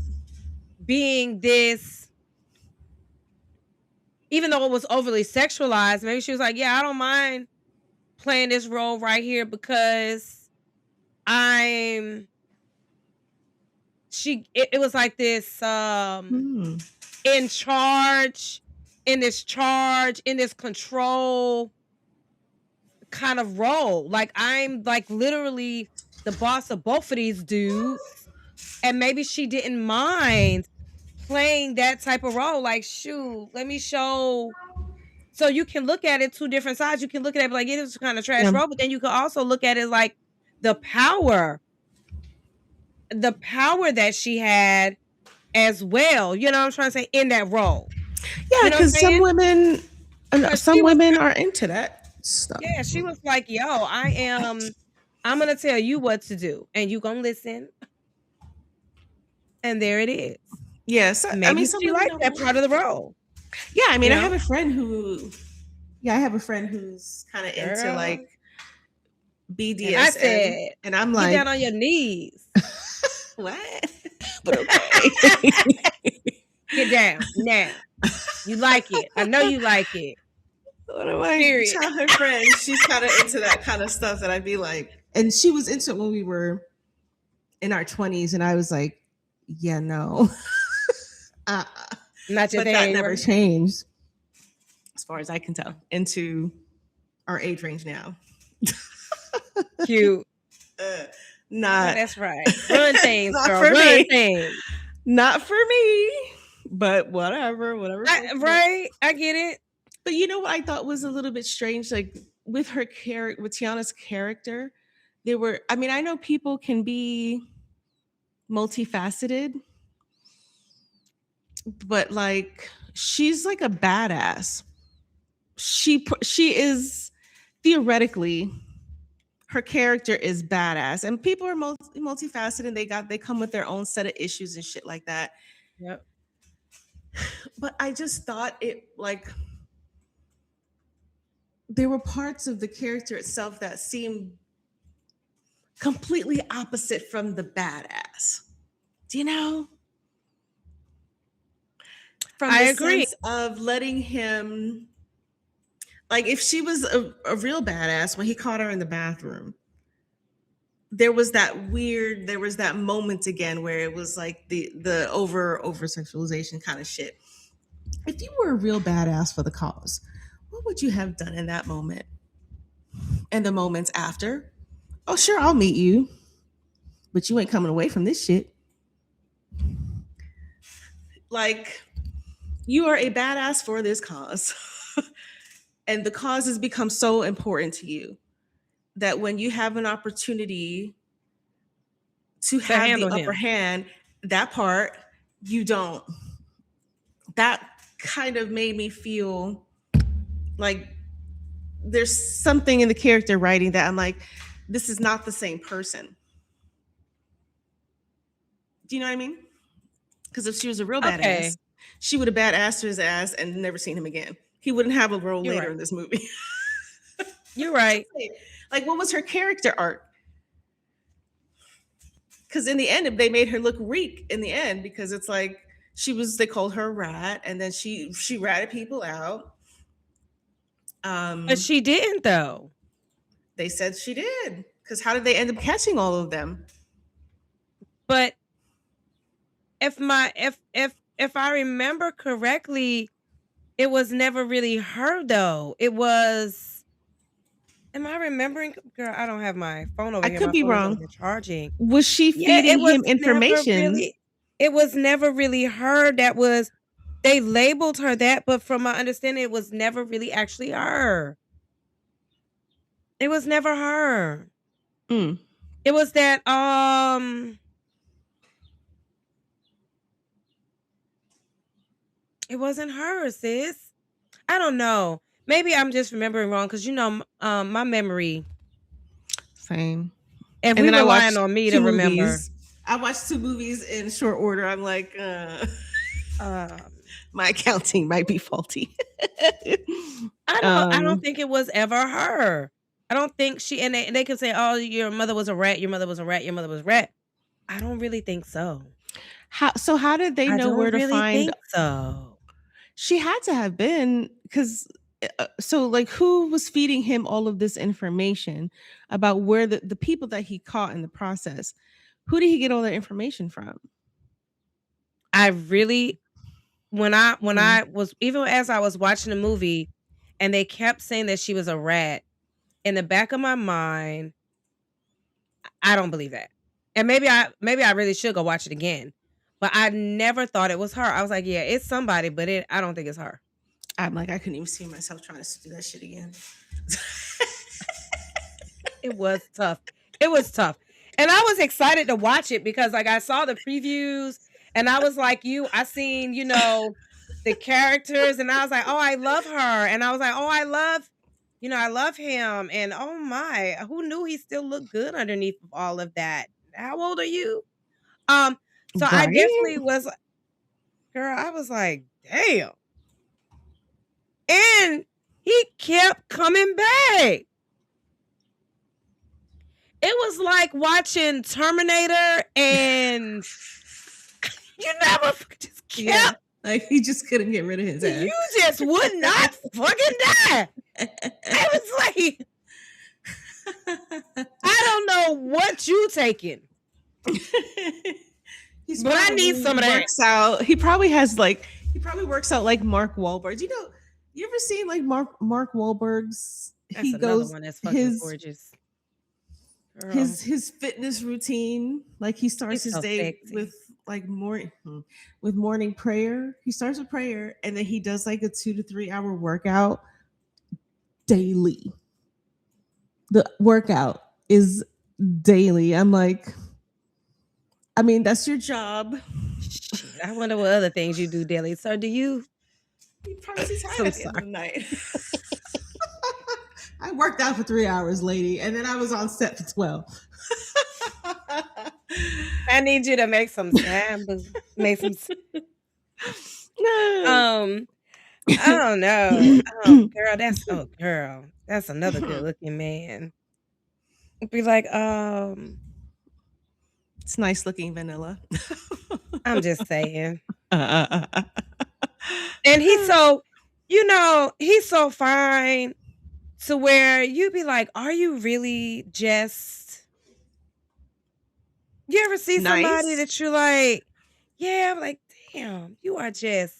Speaker 3: being this, even though it was overly sexualized. Maybe she was like, yeah, I don't mind playing this role right here because it was like this in charge, in this control kind of role. Like, I'm like literally the boss of both of these dudes. And maybe she didn't mind playing that type of role. Like, shoot, let me show. So you can look at it two different sides. You can look at it like, it is kind of trash role, but then you can also look at it like the power that she had as well. You know what I'm trying to say? In that role.
Speaker 2: Yeah, because some women are into that stuff.
Speaker 3: Yeah, she was like, yo, I'm going to tell you what to do and you going to listen. And there it is.
Speaker 2: Yes.
Speaker 3: Maybe she liked that part of the role.
Speaker 2: Yeah, I mean, I have a friend who's kind of into like BDSM. And I'm like,
Speaker 3: get down on your knees.
Speaker 2: What? But okay.
Speaker 3: Get down now. You like it. I know you like it.
Speaker 2: One of my childhood friends, she's kind of into that kind of stuff that I'd be like, and she was into it when we were in our 20s, and I was like, yeah, no.
Speaker 3: Not your
Speaker 2: but
Speaker 3: thing.
Speaker 2: That never changed, as far as I can tell, into our age range now.
Speaker 3: Cute.
Speaker 2: That's
Speaker 3: right. Run things,
Speaker 2: not
Speaker 3: girl.
Speaker 2: For
Speaker 3: Run
Speaker 2: me.
Speaker 3: things.
Speaker 2: Not for me. But whatever.
Speaker 3: Right. I get it.
Speaker 2: But you know what I thought was a little bit strange? Like with her character, with Teyanna's character, I know people can be multifaceted, but like she's like a badass. She is theoretically, her character is badass, and people are multifaceted, and they come with their own set of issues and shit like that.
Speaker 3: Yep.
Speaker 2: But I just thought it like there were parts of the character itself that seemed completely opposite from the badass. Do you know? From the sense of letting him, like if she was a real badass, when he caught her in the bathroom, there was that moment again where it was like the over sexualization kind of shit. If you were a real badass for the cause, what would you have done in that moment? And the moments after? Oh, sure, I'll meet you, but you ain't coming away from this shit. Like, you are a badass for this cause. And the cause has become so important to you that when you have an opportunity to have the upper hand, that part, you don't. That kind of made me feel like there's something in the character writing that I'm like, this is not the same person. Do you know what I mean? Because if she was a real badass, she would have badassed his ass and never seen him again. He wouldn't have a role
Speaker 3: You're
Speaker 2: later
Speaker 3: right.
Speaker 2: in this movie.
Speaker 3: You're right.
Speaker 2: Like, what was her character arc? Because in the end, they made her look weak in the end because it's like they called her a rat, and then she ratted people out.
Speaker 3: But she didn't though.
Speaker 2: They said she did. Because how did they end up catching all of them?
Speaker 3: But if I remember correctly, it was never really her though. It was. Am I remembering? Girl, I don't have my phone over
Speaker 2: I
Speaker 3: here.
Speaker 2: could
Speaker 3: My
Speaker 2: be
Speaker 3: phone is
Speaker 2: wrong.
Speaker 3: over charging.
Speaker 2: Was she
Speaker 3: Yeah,
Speaker 2: feeding
Speaker 3: it was
Speaker 2: him information?
Speaker 3: it was never really her that was. They labeled her that, but from my understanding, it was never really actually her. It was never her.
Speaker 2: Mm.
Speaker 3: It was that it wasn't her, sis. I don't know. Maybe I'm just remembering wrong because my memory.
Speaker 2: Same.
Speaker 3: If
Speaker 2: And
Speaker 3: we
Speaker 2: then I
Speaker 3: relying
Speaker 2: watched
Speaker 3: on me to
Speaker 2: 2
Speaker 3: remember,
Speaker 2: movies. I watched 2 movies in short order. I'm like, my accounting might be faulty.
Speaker 3: I don't think it was ever her. I don't think she and they could say, "Oh, your mother was a rat. Your mother was a rat. Your mother was a rat." I don't really think so.
Speaker 2: How did they
Speaker 3: I
Speaker 2: know
Speaker 3: don't
Speaker 2: where to
Speaker 3: really
Speaker 2: find?
Speaker 3: think so.
Speaker 2: She had to have been because. So like who was feeding him all of this information about where the people that he caught in the process? Who did he get all that information from?
Speaker 3: I really when I was even as I was watching the movie and they kept saying that she was a rat, in the back of my mind, I don't believe that. And maybe I really should go watch it again. But I never thought it was her. I was like, yeah, it's somebody, but I don't think it's her.
Speaker 2: I'm like, I couldn't even see myself trying to do that shit again.
Speaker 3: It was tough. It was tough. And I was excited to watch it because like I saw the previews and I was like I seen, the characters and I was like, oh, I love her. And I was like, oh, I love him. And oh my, who knew he still looked good underneath of all of that? How old are you? So I definitely was, girl, I was like, damn. And he kept coming back. It was like watching Terminator and you never just kept.
Speaker 2: Like he just couldn't get rid of his ass.
Speaker 3: You just would not fucking die. I was like, I don't know what you taking. But I need some of that.
Speaker 2: He probably works out like Mark Wahlberg. You ever seen like Mark Wahlberg's?
Speaker 3: That's another one that's fucking gorgeous. Girl.
Speaker 2: His fitness routine, like he starts his day with like morning prayer. He starts with prayer and then he does like a 2 to 3 hour workout daily. The workout is daily. I'm like, I mean, that's your job.
Speaker 3: I wonder what other things you do daily. So do you?
Speaker 2: You probably tired at the end of the night. I worked out for 3 hours, lady, and then I was on set for 12.
Speaker 3: I need you to make some time. Make some. I don't know. Girl, that's another good looking man. Be like,
Speaker 2: it's nice looking vanilla.
Speaker 3: I'm just saying. And he's so, he's so fine to where you'd be like, are you really just, you ever see somebody that you're like, yeah, I'm like, damn, you are just.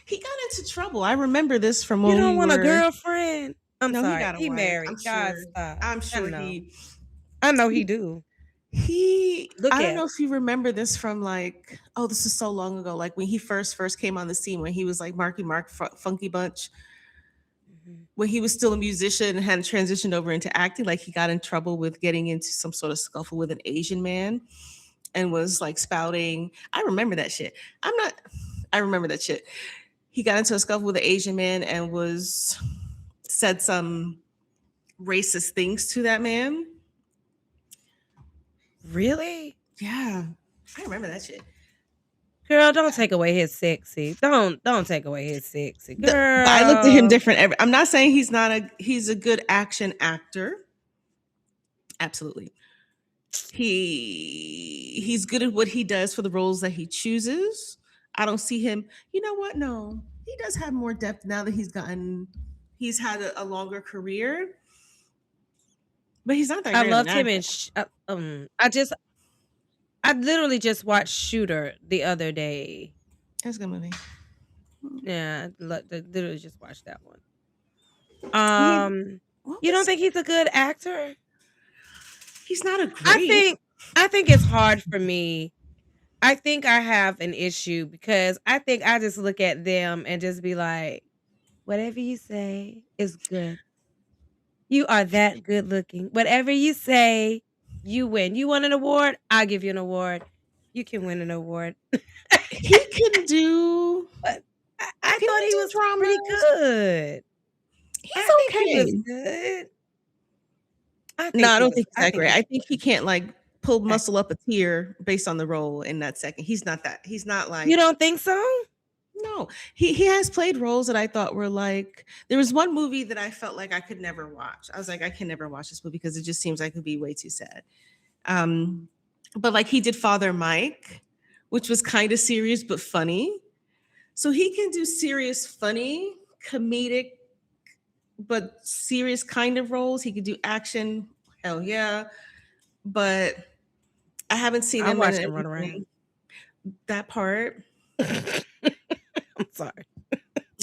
Speaker 2: He got into trouble. I remember this from when
Speaker 3: you don't want a girlfriend. I'm sorry.
Speaker 2: He
Speaker 3: married.
Speaker 2: I'm sure
Speaker 3: I know he do.
Speaker 2: I don't know if you remember this from like, oh, this is so long ago. Like when he first came on the scene, when he was like Marky Mark Funky Bunch, when he was still a musician and had transitioned over into acting, like he got in trouble with getting into some sort of scuffle with an Asian man and was like spouting. I remember that shit. I remember that shit. He got into a scuffle with an Asian man and said some racist things to that man.
Speaker 3: Really?
Speaker 2: Yeah. I remember that shit.
Speaker 3: Girl, don't take away his sexy. Don't take away his sexy.
Speaker 2: But I looked at him
Speaker 3: Girl.
Speaker 2: different. I'm not saying he's a good action actor. Absolutely. He's good at what he does for the roles that he chooses. I don't see him. You know what? No, he does have more depth now that he's had a longer career. But he's not that
Speaker 3: I
Speaker 2: great of an
Speaker 3: loved him
Speaker 2: actor.
Speaker 3: in I literally just watched Shooter the other day.
Speaker 2: That's a good movie.
Speaker 3: Yeah, literally just watched that one.
Speaker 2: What
Speaker 3: You don't
Speaker 2: was-
Speaker 3: think he's a good actor?
Speaker 2: he's not a great.
Speaker 3: I think it's hard for me. I think I have an issue because I think I just look at them and just be like, whatever you say is good. You are that good looking. Whatever you say, you win. You want an award? I'll give you an award. You can win an award.
Speaker 2: He can do.
Speaker 3: But I
Speaker 2: Can
Speaker 3: thought
Speaker 2: he
Speaker 3: he
Speaker 2: do
Speaker 3: was pretty
Speaker 2: dramas?
Speaker 3: good.
Speaker 2: He's
Speaker 3: I think he
Speaker 2: okay.
Speaker 3: was good.
Speaker 2: No, I
Speaker 3: he
Speaker 2: don't
Speaker 3: was-
Speaker 2: think he's that great. I think he can't like pull
Speaker 3: Okay.
Speaker 2: muscle up a tear based on the role in that second. He's not that. He's not like.
Speaker 3: You don't think so?
Speaker 2: No, he has played roles that I thought were like. There was one movie that I felt like I could never watch. I was like, I can never watch this movie because it just seems like it'd be way too sad. But like he did Father Mike, which was kind of serious but funny. So he can do serious, funny, comedic, but serious kind of roles. He could do action, hell yeah. But I haven't seen
Speaker 3: I'll
Speaker 2: him
Speaker 3: watch
Speaker 2: in
Speaker 3: him run around.
Speaker 2: anything. That part.
Speaker 3: I'm sorry.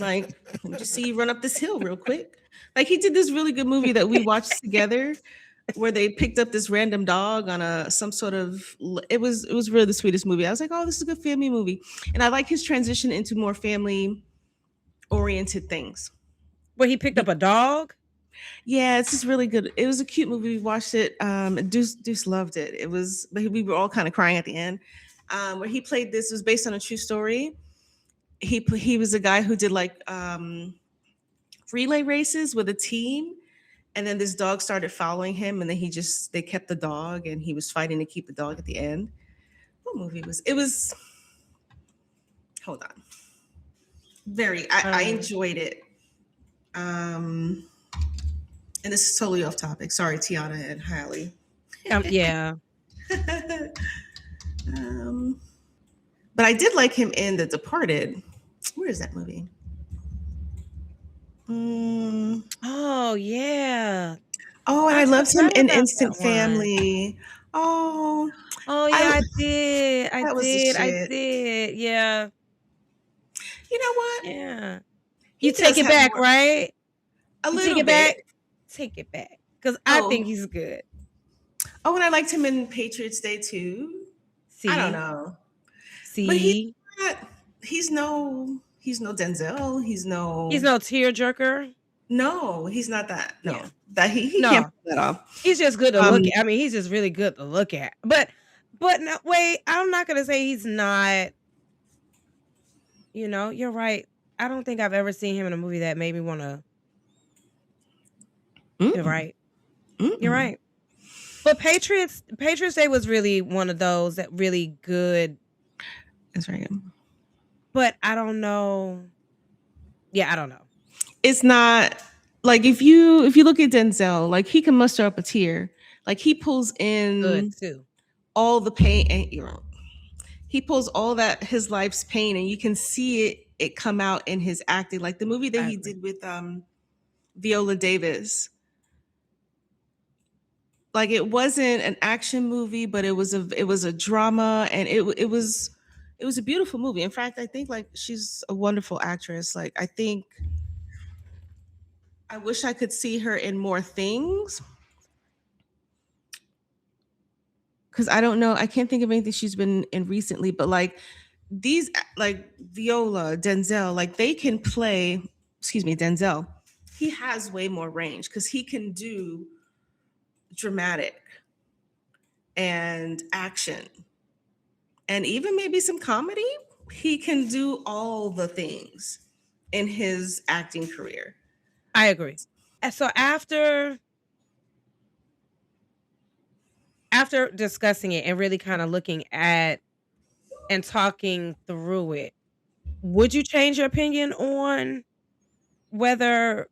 Speaker 2: Like, let me just see you run up this hill real quick. Like he did this really good movie that we watched together, where they picked up this random dog on some sort of. It was really the sweetest movie. I was like, oh, this is a good family movie, and I like his transition into more family oriented things.
Speaker 3: Where he picked up a dog?
Speaker 2: Yeah, it's just really good. It was a cute movie. We watched it. Deuce loved it. But we were all kind of crying at the end. Where he played this was based on a true story. He was a guy who did like relay races with a team, and then this dog started following him, and then they kept the dog, and he was fighting to keep the dog at the end. What movie was it? Was hold on. I enjoyed it. And this is totally off topic. Sorry, Teyonna and Halle.
Speaker 3: Yeah.
Speaker 2: But I did like him in The Departed. Where is that movie?
Speaker 3: Oh, yeah.
Speaker 2: Oh, and I loved him
Speaker 3: forgot
Speaker 2: in
Speaker 3: about
Speaker 2: Instant
Speaker 3: that one.
Speaker 2: Family. Oh,
Speaker 3: Oh, yeah, I
Speaker 2: that was the shit.
Speaker 3: did. Yeah.
Speaker 2: You know what?
Speaker 3: Yeah.
Speaker 2: He
Speaker 3: You take
Speaker 2: does
Speaker 3: it
Speaker 2: have
Speaker 3: back,
Speaker 2: more-
Speaker 3: right?
Speaker 2: A
Speaker 3: You
Speaker 2: little
Speaker 3: take it
Speaker 2: bit.
Speaker 3: back. Take it back. Because I
Speaker 2: Oh.
Speaker 3: think he's good.
Speaker 2: Oh, and I liked him in Patriots Day too.
Speaker 3: See?
Speaker 2: I don't know.
Speaker 3: See?
Speaker 2: But he's no Denzel. He's no
Speaker 3: tearjerker.
Speaker 2: No, he's not that. No.
Speaker 3: Yeah.
Speaker 2: That he
Speaker 3: No.
Speaker 2: can't pull that off.
Speaker 3: He's just good to look at. I mean, he's just really good to look at. But no, wait, I'm not gonna say he's not. You know, you're right. I don't think I've ever seen him in a movie that made me want to. You're right. You're right. But Patriots Day was really one of those that really good.
Speaker 2: That's right.
Speaker 3: But I don't know. Yeah, I don't know.
Speaker 2: It's not like if you look at Denzel, like he can muster up a tear. Like he pulls in
Speaker 3: Good too.
Speaker 2: all the pain, and he pulls all that his life's pain, and you can see it come out in his acting. Like the movie that he did with Viola Davis. Like it wasn't an action movie, but it was a drama, and it was a beautiful movie. In fact, I think like she's a wonderful actress. Like I wish I could see her in more things. Because I don't know, I can't think of anything she's been in recently, but like these, like Viola, Denzel, like they can play, Denzel, he has way more range because he can do dramatic and action and even maybe some comedy. He can do all the things in his acting career.
Speaker 3: I agree. So after discussing it and really kind of looking at and talking through it, would you change your opinion on whether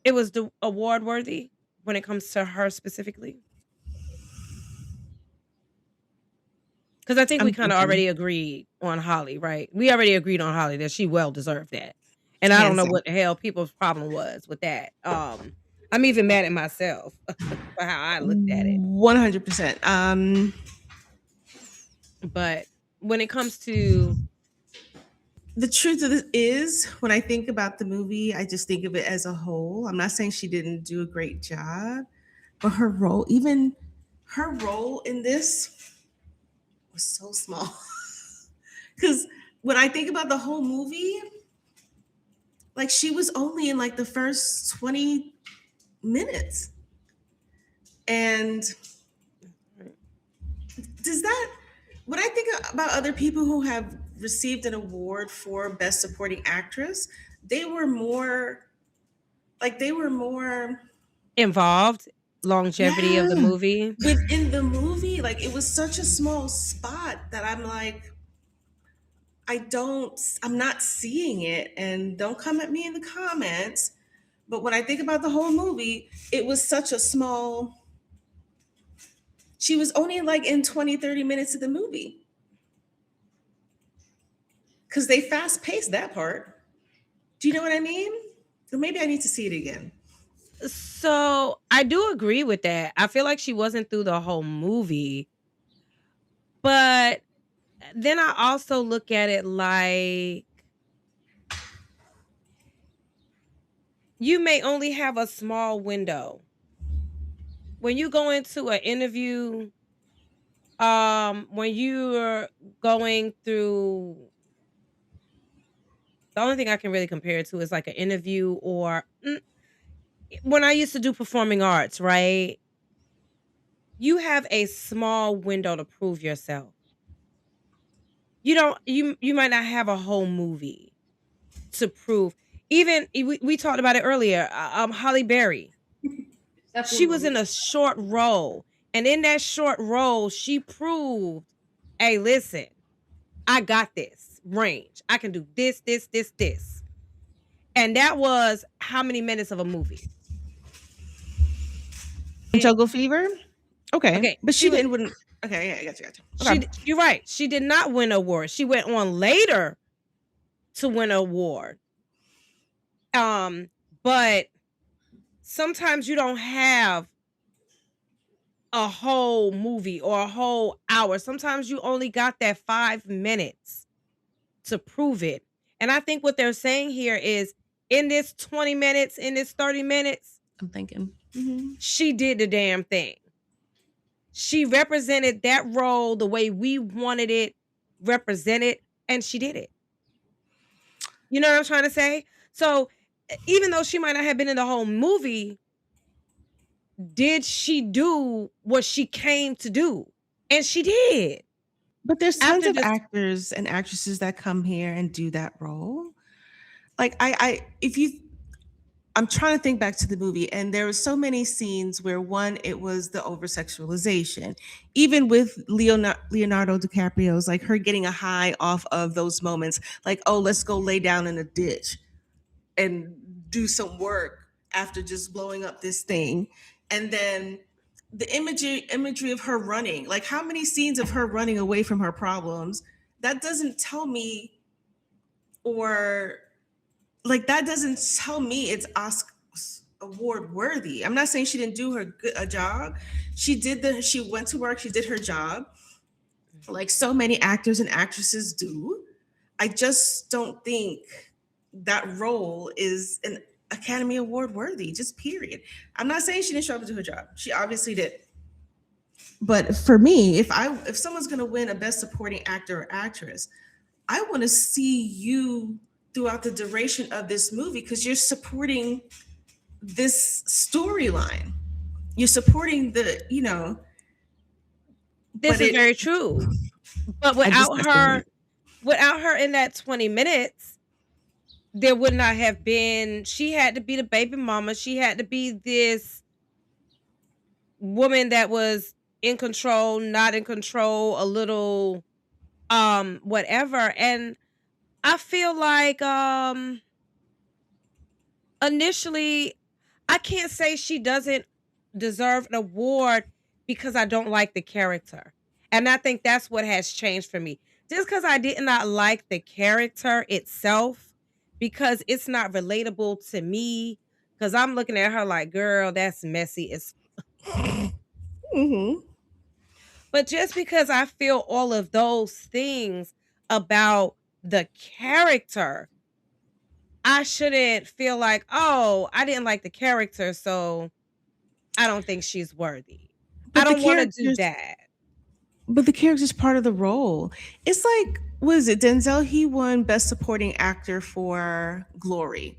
Speaker 3: it was the award worthy when it comes to her specifically? Because I think we
Speaker 2: I'm
Speaker 3: kind of
Speaker 2: thinking.
Speaker 3: already agreed on Holly, right? We already agreed on Holly that she well deserved that. And I don't
Speaker 2: Hands
Speaker 3: know
Speaker 2: down.
Speaker 3: what the hell people's problem was with that. I'm even mad at myself for how I looked at it.
Speaker 2: 100%.
Speaker 3: But when it comes to
Speaker 2: The truth of it is, when I think about the movie, I just think of it as a whole. I'm not saying she didn't do a great job, but even her role in this was so small. Because when I think about the whole movie, like she was only in like the first 20 minutes. And does that, when I think about other people who have received an award for Best Supporting Actress, they were more
Speaker 3: involved, longevity of the
Speaker 2: yeah,
Speaker 3: movie.
Speaker 2: within the movie. Like it was such a small spot that I'm like, I'm not seeing it. And don't come at me in the comments. But when I think about the whole movie, it was such a small, she was only like in 20, 30 minutes of the movie. Because they fast paced that part. Do you know what I mean? Or maybe I need to see it again.
Speaker 3: So I do agree with that. I feel like she wasn't through the whole movie. But then I also look at it like you may only have a small window. When you go into an interview, when you're going through, the only thing I can really compare it to is like an interview or when I used to do performing arts, right? You have a small window to prove yourself. You might not have a whole movie to prove. Even we talked about it earlier. Halle Berry, she was in a short role, and in that short role, she proved, "Hey, listen, I got this range. I can do this, this, this, this." And that was how many minutes of a movie?
Speaker 2: Jungle Fever? Okay. But she
Speaker 3: was,
Speaker 2: didn't win. Okay, yeah, I got you. Okay.
Speaker 3: You're right. She did not win an award. She went on later to win an award. But sometimes you don't have a whole movie or a whole hour. Sometimes you only got that 5 minutes to prove it. And I think what they're saying here is in this 20 minutes, in this 30 minutes,
Speaker 2: I'm thinking.
Speaker 3: she did the damn thing. She represented that role the way we wanted it represented, and she did it. You know what I'm trying to say? So even though she might not have been in the whole movie, did she do what she came to do? And she did.
Speaker 2: But there's tons of actors and actresses that come here and do that role. Like I'm trying to think back to the movie, and there were so many scenes where it was the over sexualization. Even with Leonardo DiCaprio's, like her getting a high off of those moments, like, oh, let's go lay down in a ditch and do some work after just blowing up this thing. And then the imagery of her running, like how many scenes of her running away from her problems, that doesn't tell me, or like that doesn't tell me it's Oscar award worthy. I'm not saying she didn't do a job. She went to work, she did her job, like so many actors and actresses do. I just don't think that role is an Academy Award worthy, just period. I'm not saying she didn't show up to do her job. She obviously did. But for me, if someone's going to win a Best Supporting Actor or Actress, I want to see you throughout the duration of this movie, because you're supporting this storyline. You're supporting this
Speaker 3: is very true. But without her in that 20 minutes, there would not have been, she had to be the baby mama. She had to be this woman that was in control, not in control, a little whatever. And I feel like initially I can't say she doesn't deserve an award because I don't like the character. And I think that's what has changed for me. Just because I did not like the character itself, because it's not relatable to me, because I'm looking at her like, girl, that's messy as.
Speaker 2: Mm-hmm.
Speaker 3: But just because I feel all of those things about the character, I shouldn't feel like, oh, I didn't like the character, so I don't think she's worthy. I
Speaker 2: But the
Speaker 3: don't want to do
Speaker 2: characters,
Speaker 3: that.
Speaker 2: but the character's part of the role. It's like, what is it? Denzel, he won Best Supporting Actor for Glory.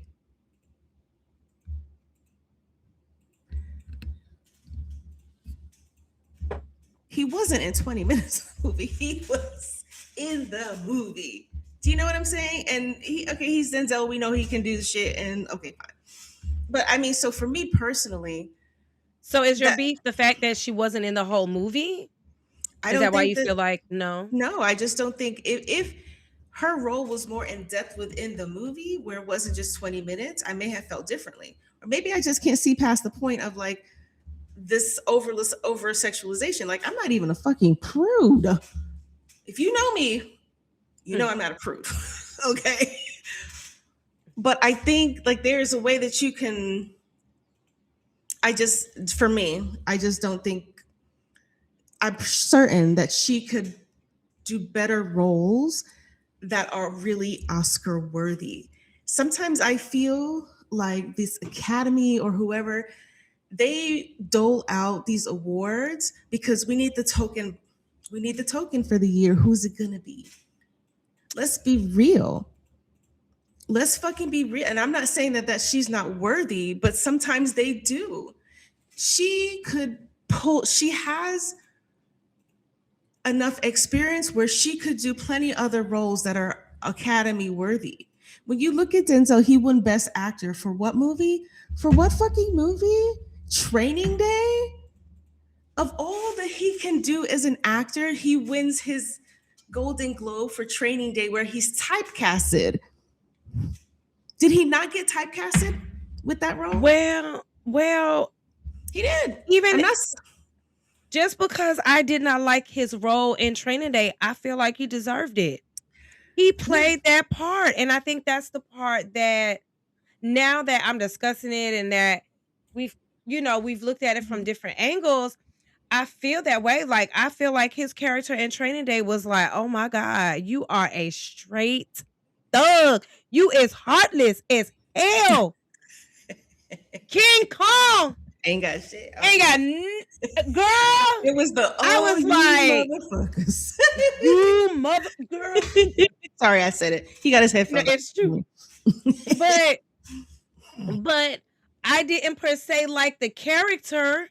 Speaker 2: He wasn't in 20 minutes of the movie. He was in the movie. Do you know what I'm saying? And he's Denzel. We know he can do the shit. And okay, fine. But I mean, so for me personally,
Speaker 3: So is your
Speaker 2: that
Speaker 3: beef the fact that she wasn't in the whole movie?
Speaker 2: I
Speaker 3: Is
Speaker 2: don't
Speaker 3: that why
Speaker 2: think
Speaker 3: you
Speaker 2: that.
Speaker 3: feel like no?
Speaker 2: No, I just don't think if her role was more in depth within the movie, where it wasn't just 20 minutes, I may have felt differently. Or maybe I just can't see past the point of like this over sexualization. Like, I'm not even a fucking prude. If you know me, you know I'm not a prude. Okay. But I think like there's a way that you can. For me, I just don't think. I'm certain that she could do better roles that are really Oscar worthy. Sometimes I feel like this Academy or whoever, they dole out these awards because we need the token. We need the token for the year. Who's it gonna be? Let's be real. Let's fucking be real. And I'm not saying that she's not worthy, but sometimes they do. She could pull. She has enough experience where she could do plenty other roles that are Academy worthy. When you look at Denzel, he won Best Actor for what movie? For what fucking movie? Training Day? Of all that he can do as an actor, he wins his Golden Globe for Training Day, where he's typecasted. Did he not get typecasted with that role?
Speaker 3: Well,
Speaker 2: He did.
Speaker 3: even
Speaker 2: I'm not.
Speaker 3: just because I did not like his role in Training Day, I feel like he deserved it. He played that part, and I think that's the part that now that I'm discussing it and that we've looked at it from different angles, I feel that way. Like, I feel like his character in Training Day was like, oh my God, you are a straight thug. You is heartless as hell. King Kong
Speaker 2: Ain't got shit.
Speaker 3: ain't got girl.
Speaker 2: It was the
Speaker 3: I was like,
Speaker 2: motherfuckers.
Speaker 3: you mother girl.
Speaker 2: Sorry, I said it. He got his
Speaker 3: No,
Speaker 2: headphones.
Speaker 3: it's true. But I didn't per se like the character,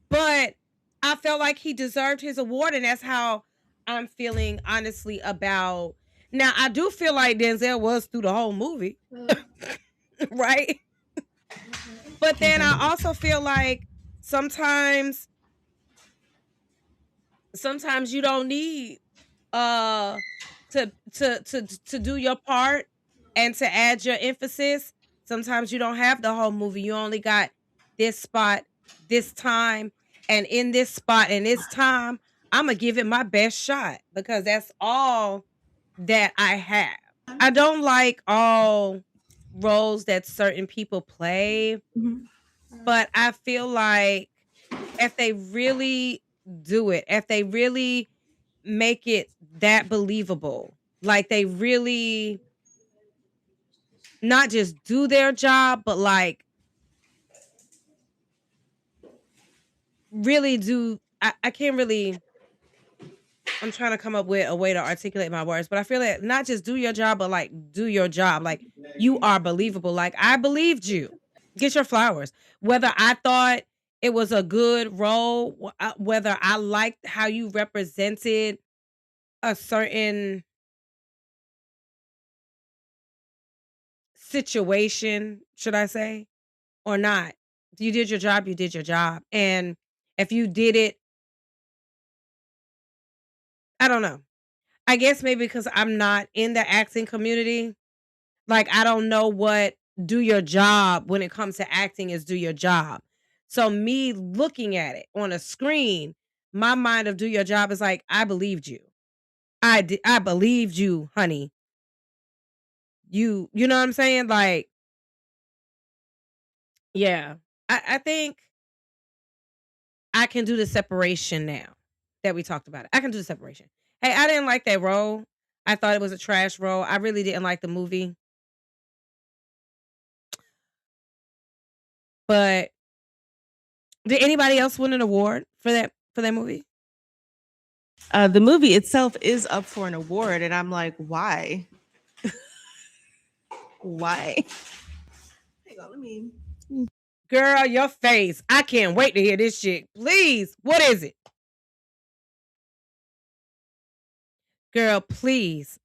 Speaker 3: but I felt like he deserved his award, and that's how I'm feeling honestly about. Now, I do feel like Denzel was through the whole movie, right? But then I also feel like sometimes you don't need to do your part and to add your emphasis. Sometimes you don't have the whole movie. You only got this spot, this time, and in this spot and this time, I'm gonna give it my best shot because that's all that I have. I don't like all roles that certain people play, but I feel like if they really do it, if they really make it that believable, like they really not just do their job, but like really do. I can't really. I'm trying to come up with a way to articulate my words, but I feel like not just do your job, but like do your job. Like you are believable. Like I believed you. Get your flowers. Whether I thought it was a good role, whether I liked how you represented a certain situation, should I say, or not. You did your job, you did your job. And if you did it I don't know. I guess maybe because I'm not in the acting community. Like, I don't know what do your job when it comes to acting is do your job. So me looking at it on a screen, my mind of do your job is like, I believed you. I believed you, honey. You know what I'm saying? Like, yeah. I think I can do the separation now that we talked about it. I can do the separation. Hey, I didn't like that role. I thought it was a trash role. I really didn't like the movie. But did anybody else win an award for that movie?
Speaker 2: The movie itself is up for an award, and I'm like, why? Why? Hang on, let me.
Speaker 3: Girl, your face. I can't wait to hear this shit. Please. What is it? Girl, please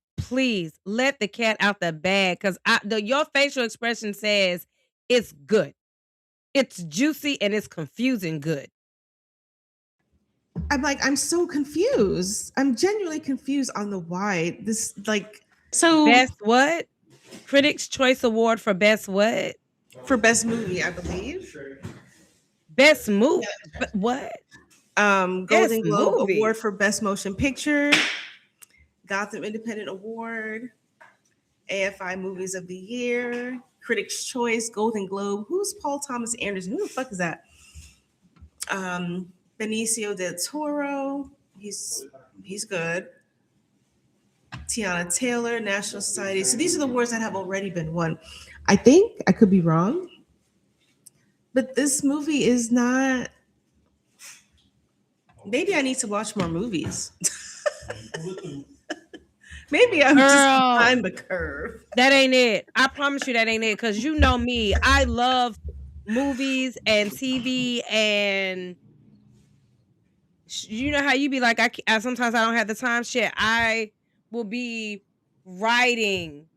Speaker 3: let the cat out the bag because your facial expression says it's good. It's juicy and it's confusing good.
Speaker 2: I'm like, I'm so confused. I'm genuinely confused on the why. This, like, so
Speaker 3: Best what? Critics' Choice Award for best what?
Speaker 2: For best movie, I believe.
Speaker 3: Best movie? Yeah. What?
Speaker 2: Golden Globe Award for Best Motion Picture, Gotham Independent Award, AFI Movies of the Year, Critics' Choice, Golden Globe. Who's Paul Thomas Anderson? Who the fuck is that? Benicio del Toro. He's good. Teyonna Taylor, National Society. So these are the awards that have already been won. I think I could be wrong, but this movie is not. Maybe I need to watch more movies. Maybe I'm just behind the curve.
Speaker 3: That ain't it. I promise you that ain't it. Because you know me. I love movies and TV and you know how you be like, I sometimes I don't have the time. Shit, I will be writing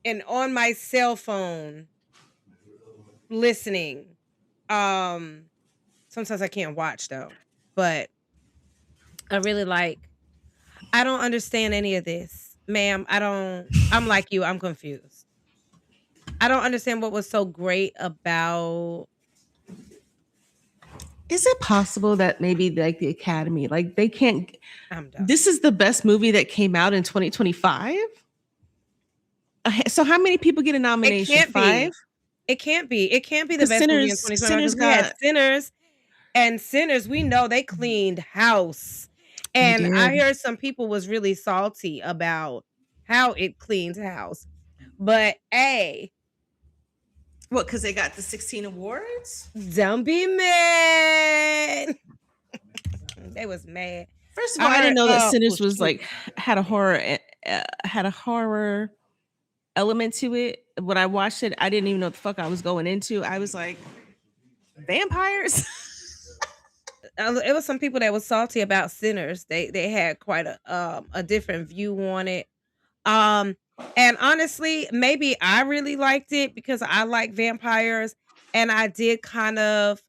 Speaker 3: and on my cell phone listening. Sometimes I can't watch though. But I really I don't understand any of this, ma'am. I'm like you, I'm confused. I don't understand what was so great about.
Speaker 2: Is it possible that maybe like the Academy, like they can't,
Speaker 3: I'm done.
Speaker 2: This is the best movie that came out in 2025? So how many people get a nomination?
Speaker 3: It can't
Speaker 2: 5?
Speaker 3: Be. It can't be. It can't be the best movie in 2025. We had Sinners, and Sinners, we know they cleaned house. And I heard some people was really salty about how it cleaned house. But
Speaker 2: what, because they got the 16 awards?
Speaker 3: Don't be mad. They was mad.
Speaker 2: First of all, I didn't know that Sinners was like had a horror element to it. When I watched it, I didn't even know what the fuck I was going into. I was like, vampires?
Speaker 3: It was some people that was salty about Sinners. They had quite a different view on it. And honestly, maybe I really liked it because I like vampires, and I did kind of.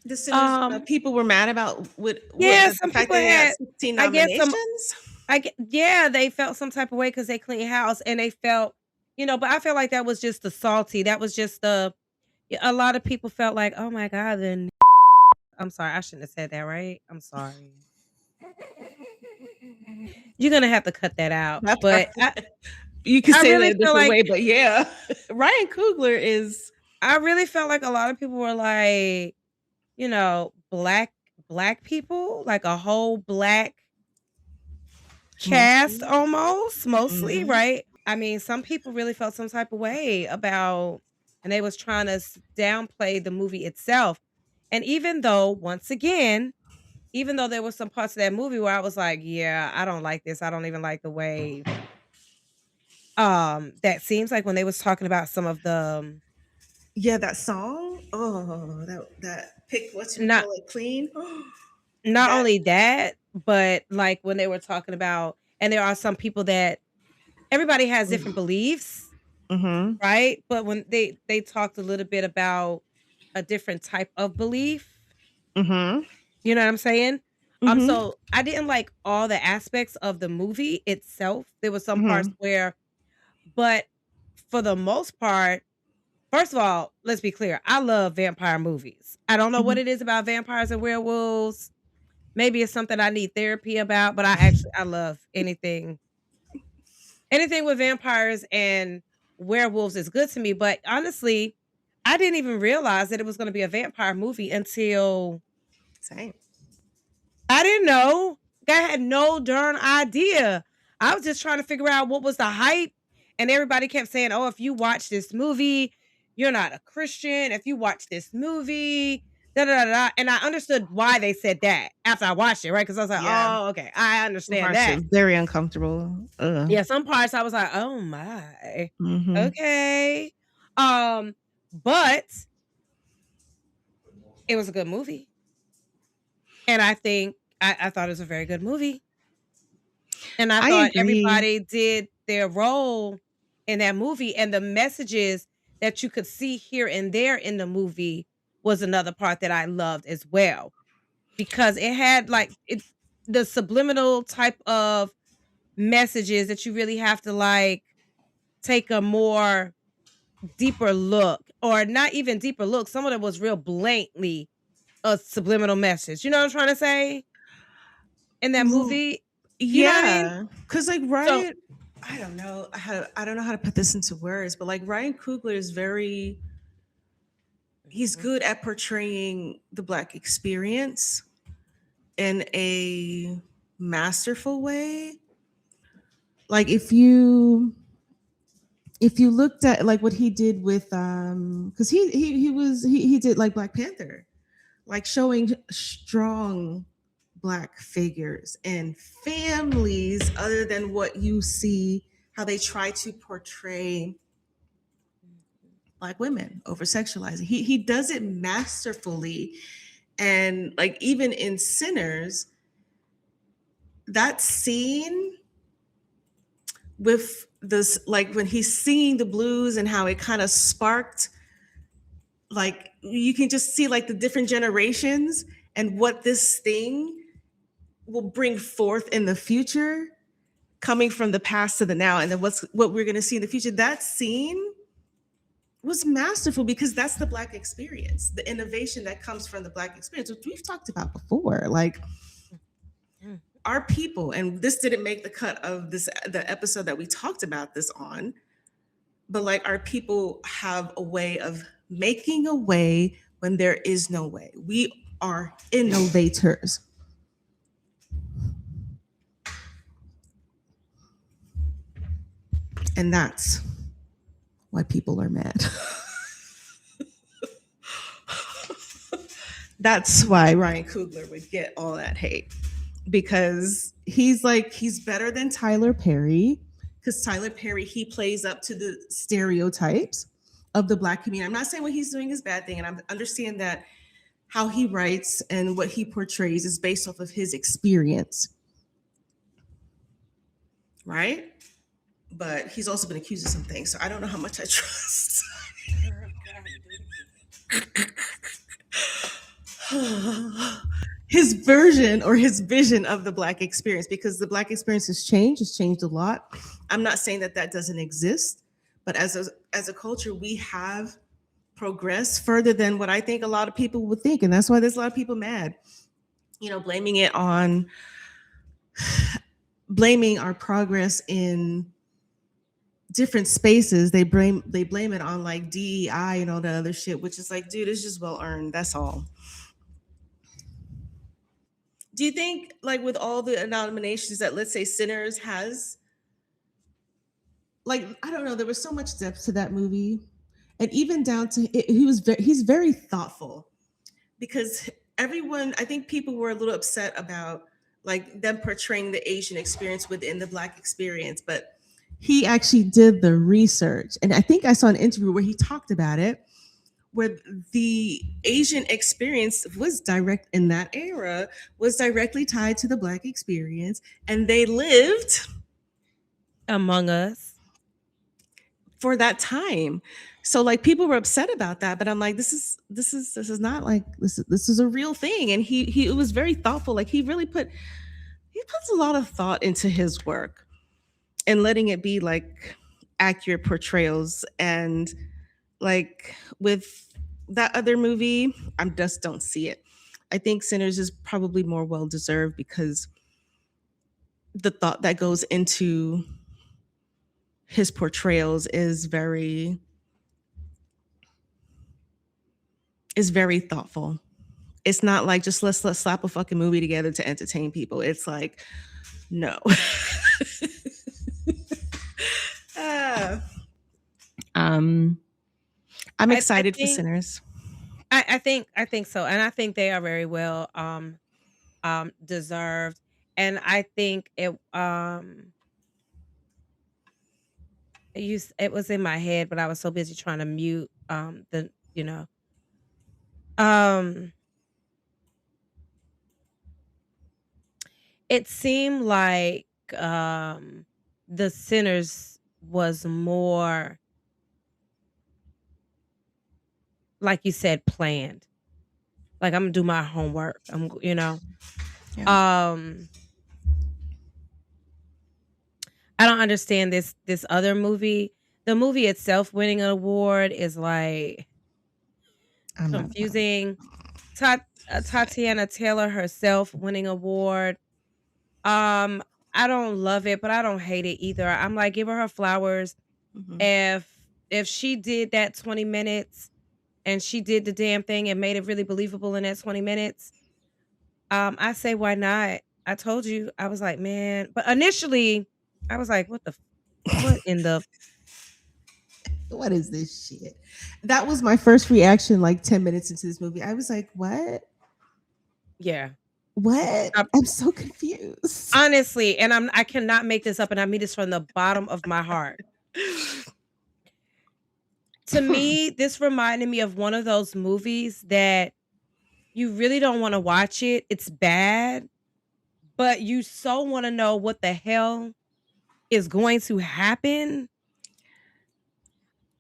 Speaker 2: The Sinners people were mad about
Speaker 3: some people had 16 nominations. They felt some type of way because they cleaned house, and they felt, but I felt like that was just the salty. That was just a lot of people felt like, oh my God, then. I'm sorry, I shouldn't have said that, right? I'm sorry. You're gonna have to cut that out. But
Speaker 2: you can say that a different way, but yeah. Ryan Coogler is.
Speaker 3: I really felt like a lot of people were like, black people, like a whole black cast almost, mostly, right? I mean, some people really felt some type of way about, and they was trying to downplay the movie itself. And even though, once again, there were some parts of that movie where I was like, yeah, I don't like this. I don't even like the way that seems like when they was talking about some of the
Speaker 2: that song. Oh, that pick what's you call it clean.
Speaker 3: Not only that, but like when they were talking about, and there are some people that everybody has different beliefs, right? But when they talked a little bit about a different type of belief. You know what I'm saying?
Speaker 2: Mhm.
Speaker 3: So I didn't like all the aspects of the movie itself. There was some parts
Speaker 2: Mhm.
Speaker 3: where, but for the most part, first of all, let's be clear. I love vampire movies. I don't know what
Speaker 2: Mhm.
Speaker 3: it is about vampires and werewolves. Maybe it's something I need therapy about, but I love anything with vampires and werewolves is good to me. But honestly, I didn't even realize that it was going to be a vampire movie until
Speaker 2: Same.
Speaker 3: I didn't know. I had no darn idea. I was just trying to figure out what was the hype. And everybody kept saying, oh, if you watch this movie, you're not a Christian. If you watch this movie, da da da. Da. And I understood why they said that after I watched it, right? Because I was like,
Speaker 2: Yeah.
Speaker 3: oh, okay, I
Speaker 2: Some
Speaker 3: understand
Speaker 2: parts are
Speaker 3: that.
Speaker 2: very uncomfortable. Ugh.
Speaker 3: Yeah, some parts I was like, oh my.
Speaker 2: Mhm.
Speaker 3: Okay. Um, but it was a good movie. And I think I thought it was a very good movie. And I
Speaker 2: I
Speaker 3: thought
Speaker 2: agree.
Speaker 3: everybody did their role in that movie, and the messages that you could see here and there in the movie was another part that I loved as well, because it had like the subliminal type of messages that you really have to like take a more deeper look, or not even deeper look. Some of it was real blatantly a subliminal message. You know what I'm trying to say in that
Speaker 2: Well,
Speaker 3: movie? You know what I mean?
Speaker 2: yeah, cause like
Speaker 3: So
Speaker 2: Ryan, I don't know how to put this into words, but like Ryan Coogler is very he's
Speaker 3: Mhm.
Speaker 2: good at portraying the Black experience in a masterful way. Like if you looked at like what he did with because he did like Black Panther, like showing strong Black figures and families other than what you see how they try to portray Black women over sexualizing. He does it masterfully. And like even in Sinners, that scene with this, like when he's singing the blues and how it kind of sparked, like you can just see like the different generations and what this thing will bring forth in the future, coming from the past to the now, and then what we're going to see in the future. That scene was masterful because that's the Black experience, the innovation that comes from the Black experience, which we've talked about before. Like
Speaker 3: Mm.
Speaker 2: our people, and this didn't make the cut of the episode that we talked about this on, but like our people have a way of making a way when there is no way. We are innovators. And that's why people are mad. That's why Ryan Coogler would get all that hate, because he's better than Tyler Perry, because Tyler Perry, he plays up to the stereotypes of the Black community. I'm not saying what he's doing is a bad thing, and I understand that how he writes and what he portrays is based off of his experience, right? But he's also been accused of some things, so I don't know how much I trust.
Speaker 3: Girl, go ahead and do it again.
Speaker 2: His version or his vision of the Black experience, because the Black experience has changed. It's changed a lot. I'm not saying that that doesn't exist, but as a culture, we have progressed further than what I think a lot of people would think, and that's why there's a lot of people mad. You know, blaming our progress in different spaces. They blame it on like DEI and all that other shit, which is like, dude, it's just well earned. That's all. Do you think, like, with all the nominations that, let's say, Sinners has, like, I don't know, there was so much depth to that movie, and even down to it, he's very thoughtful, because everyone, I think people were a little upset about like them portraying the Asian experience within the Black experience, but he actually did the research, and I think I saw an interview where he talked about it, where the Asian experience was direct in that era, was directly tied to the Black experience, and they lived
Speaker 3: Among Us.
Speaker 2: for that time. So like people were upset about that, but I'm like, this is not like this is a real thing. And he was very thoughtful. Like he puts a lot of thought into his work and letting it be like accurate portrayals. And like with that other movie, I just don't see it. I think Sinners is probably more well deserved because the thought that goes into his portrayals is very thoughtful. It's not like just let's slap a fucking movie together to entertain people. It's like no. Ah. I'm
Speaker 3: I
Speaker 2: excited for
Speaker 3: think
Speaker 2: Sinners.
Speaker 3: I think so, and I think they are very well deserved, and I think it was in my head, but I was so busy trying to mute the um it seemed like the Sinners was more, like you said, planned. Like, I'm gonna do my homework.
Speaker 2: Yeah.
Speaker 3: Um I don't understand this other movie. The movie itself winning an award is like
Speaker 2: I'm not
Speaker 3: confusing. Teyonna Taylor herself winning award. I don't love it, but I don't hate it either. I'm like, give her flowers.
Speaker 2: Mhm.
Speaker 3: If she did that 20 minutes and she did the damn thing and made it really believable in that 20 minutes, I say why not? I told you. I was like, man, but initially I was like, what in the
Speaker 2: What is this shit? That was my first reaction like 10 minutes into this movie. I was like, what?
Speaker 3: yeah.
Speaker 2: What?
Speaker 3: Um,
Speaker 2: I'm so confused.
Speaker 3: Honestly, and I cannot make this up, and I mean this from the bottom of my heart. To me, this reminded me of one of those movies that you really don't want to watch it. It's bad, but you so want to know what the hell is going to happen.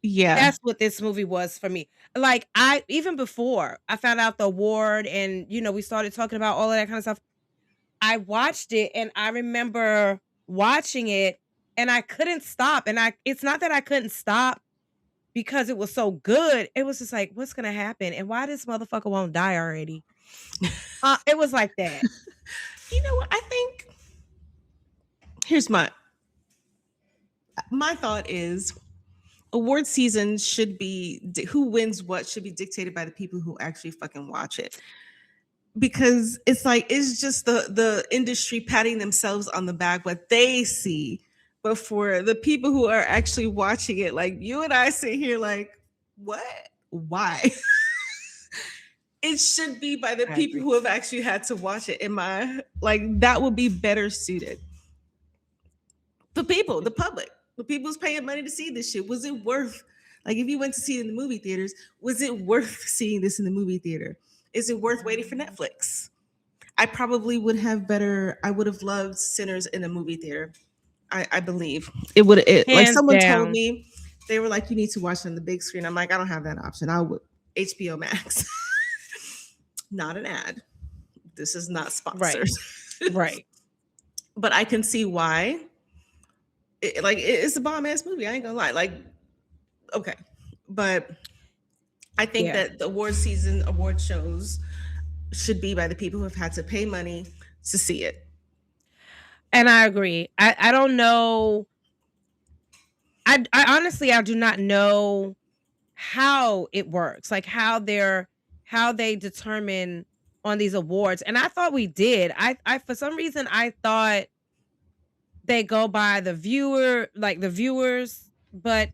Speaker 2: Yeah.
Speaker 3: That's what this movie was for me. Like, even before I found out the award and we started talking about all of that kind of stuff, I watched it and I remember watching it and I couldn't stop. And it's not that I couldn't stop because it was so good. It was just like, what's gonna happen? And why this motherfucker won't die already? It was like that.
Speaker 2: You know what? I think here's my thought is award season should be who wins what should be dictated by the people who actually fucking watch it. Because it's like it's just the industry patting themselves on the back what they see. But for the people who are actually watching it, like you and I sit here like, what? Why? It should be by the
Speaker 3: I
Speaker 2: people
Speaker 3: agree.
Speaker 2: who have actually had to watch it. That would be better suited. The people, the public, the people who's paying money to see this shit. Was it worth, like if you went to see it in the movie theaters, was it worth seeing this in the movie theater? Is it worth waiting for Netflix? I probably would have I would have loved Sinners in a movie theater. I believe it would. Like
Speaker 3: Hands
Speaker 2: someone told
Speaker 3: down.
Speaker 2: me, they were like, you need to watch it on the big screen. I'm like, I don't have that option. I would HBO Max. Not an ad. This is not sponsored.
Speaker 3: Right.
Speaker 2: But I can see why. It's a bomb ass movie. I ain't gonna lie. Like, okay, but I think
Speaker 3: Yeah.
Speaker 2: that the award shows should be by the people who have had to pay money to see it.
Speaker 3: And I agree. I don't know. I honestly I do not know how it works. Like how they determine on these awards. And I thought we did. I for some reason I thought they go by the viewers, but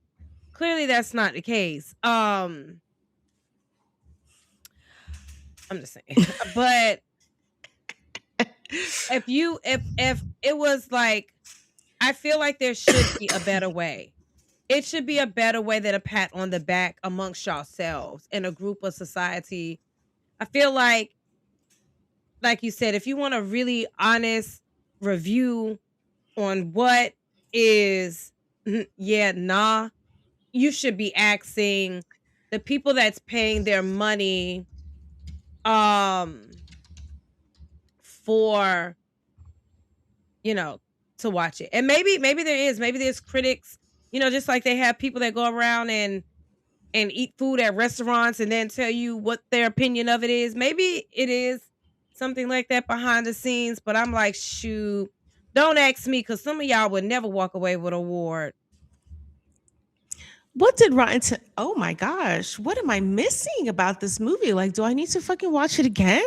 Speaker 3: clearly that's not the case. I'm just saying. But if it was like, I feel like there should be a better way. It should be a better way than a pat on the back amongst yourselves in a group of society. I feel like you said, if you want a really honest review on what is, yeah, nah, you should be asking the people that's paying their money um for, you know, to watch it. And maybe there's critics, just like they have people that go around and eat food at restaurants and then tell you what their opinion of it is. Maybe it is something like that behind the scenes, but I'm like, shoot, don't ask me because some of y'all would never walk away with an award.
Speaker 2: What did oh my gosh, what am I missing about this movie? Like, do I need to fucking watch it again?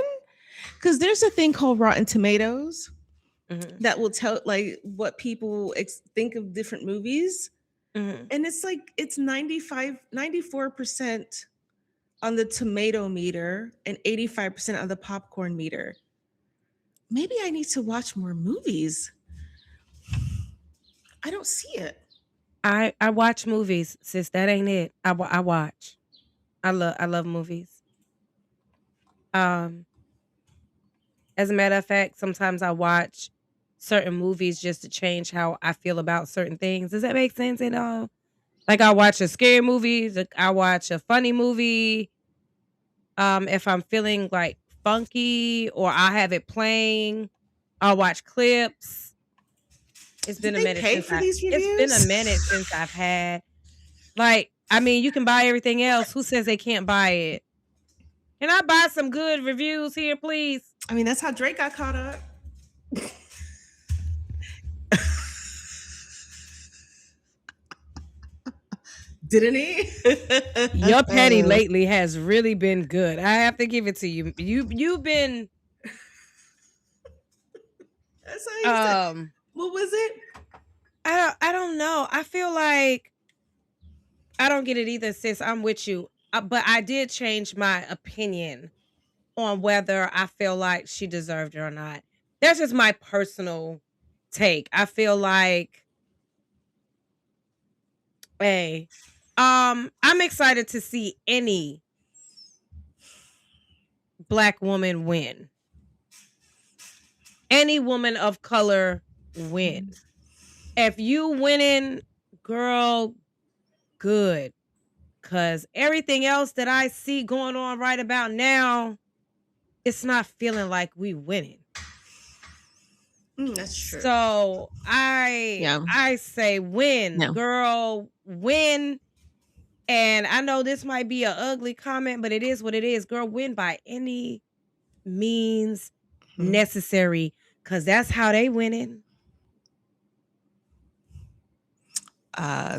Speaker 2: Because there's a thing called Rotten Tomatoes
Speaker 3: Mhm,
Speaker 2: that will tell like what people think of different movies.
Speaker 3: mhm.
Speaker 2: And it's like it's 94% on the tomato meter and 85% on the popcorn meter. Maybe I need to watch more movies. I don't see it.
Speaker 3: I watch movies, sis. That ain't it. I watch. I love movies. Um, as a matter of fact, sometimes I watch certain movies just to change how I feel about certain things. Does that make sense at all? Like I watch a scary movie, like I watch a funny movie. If I'm feeling like funky or I have it playing, I'll watch clips. It's
Speaker 2: Did
Speaker 3: been a
Speaker 2: they
Speaker 3: minute
Speaker 2: pay
Speaker 3: since
Speaker 2: for
Speaker 3: I
Speaker 2: these
Speaker 3: it's been a
Speaker 2: reviews?
Speaker 3: minute since I've had like I mean, you can buy everything else. Who says they can't buy it? Can I buy some good reviews here, please?
Speaker 2: I mean, that's how Drake got caught up. Didn't he?
Speaker 3: Your petty lately has really been good. I have to give it to you. You've been
Speaker 2: That's how he said. What was it?
Speaker 3: I don't know. I feel like I don't get it either, sis. I'm with you. But I did change my opinion on whether I feel like she deserved it or not. That's just my personal take. I feel like, hey, I'm excited to see any Black woman win. Any woman of color win. If you winning, girl, good. Cause everything else that I see going on right about now, it's not feeling like we winning.
Speaker 2: That's true.
Speaker 3: So I say win,
Speaker 2: No.
Speaker 3: girl, win. And I know this might be an ugly comment, but it is what it is. Girl, win by any means necessary. Cause that's how they winning.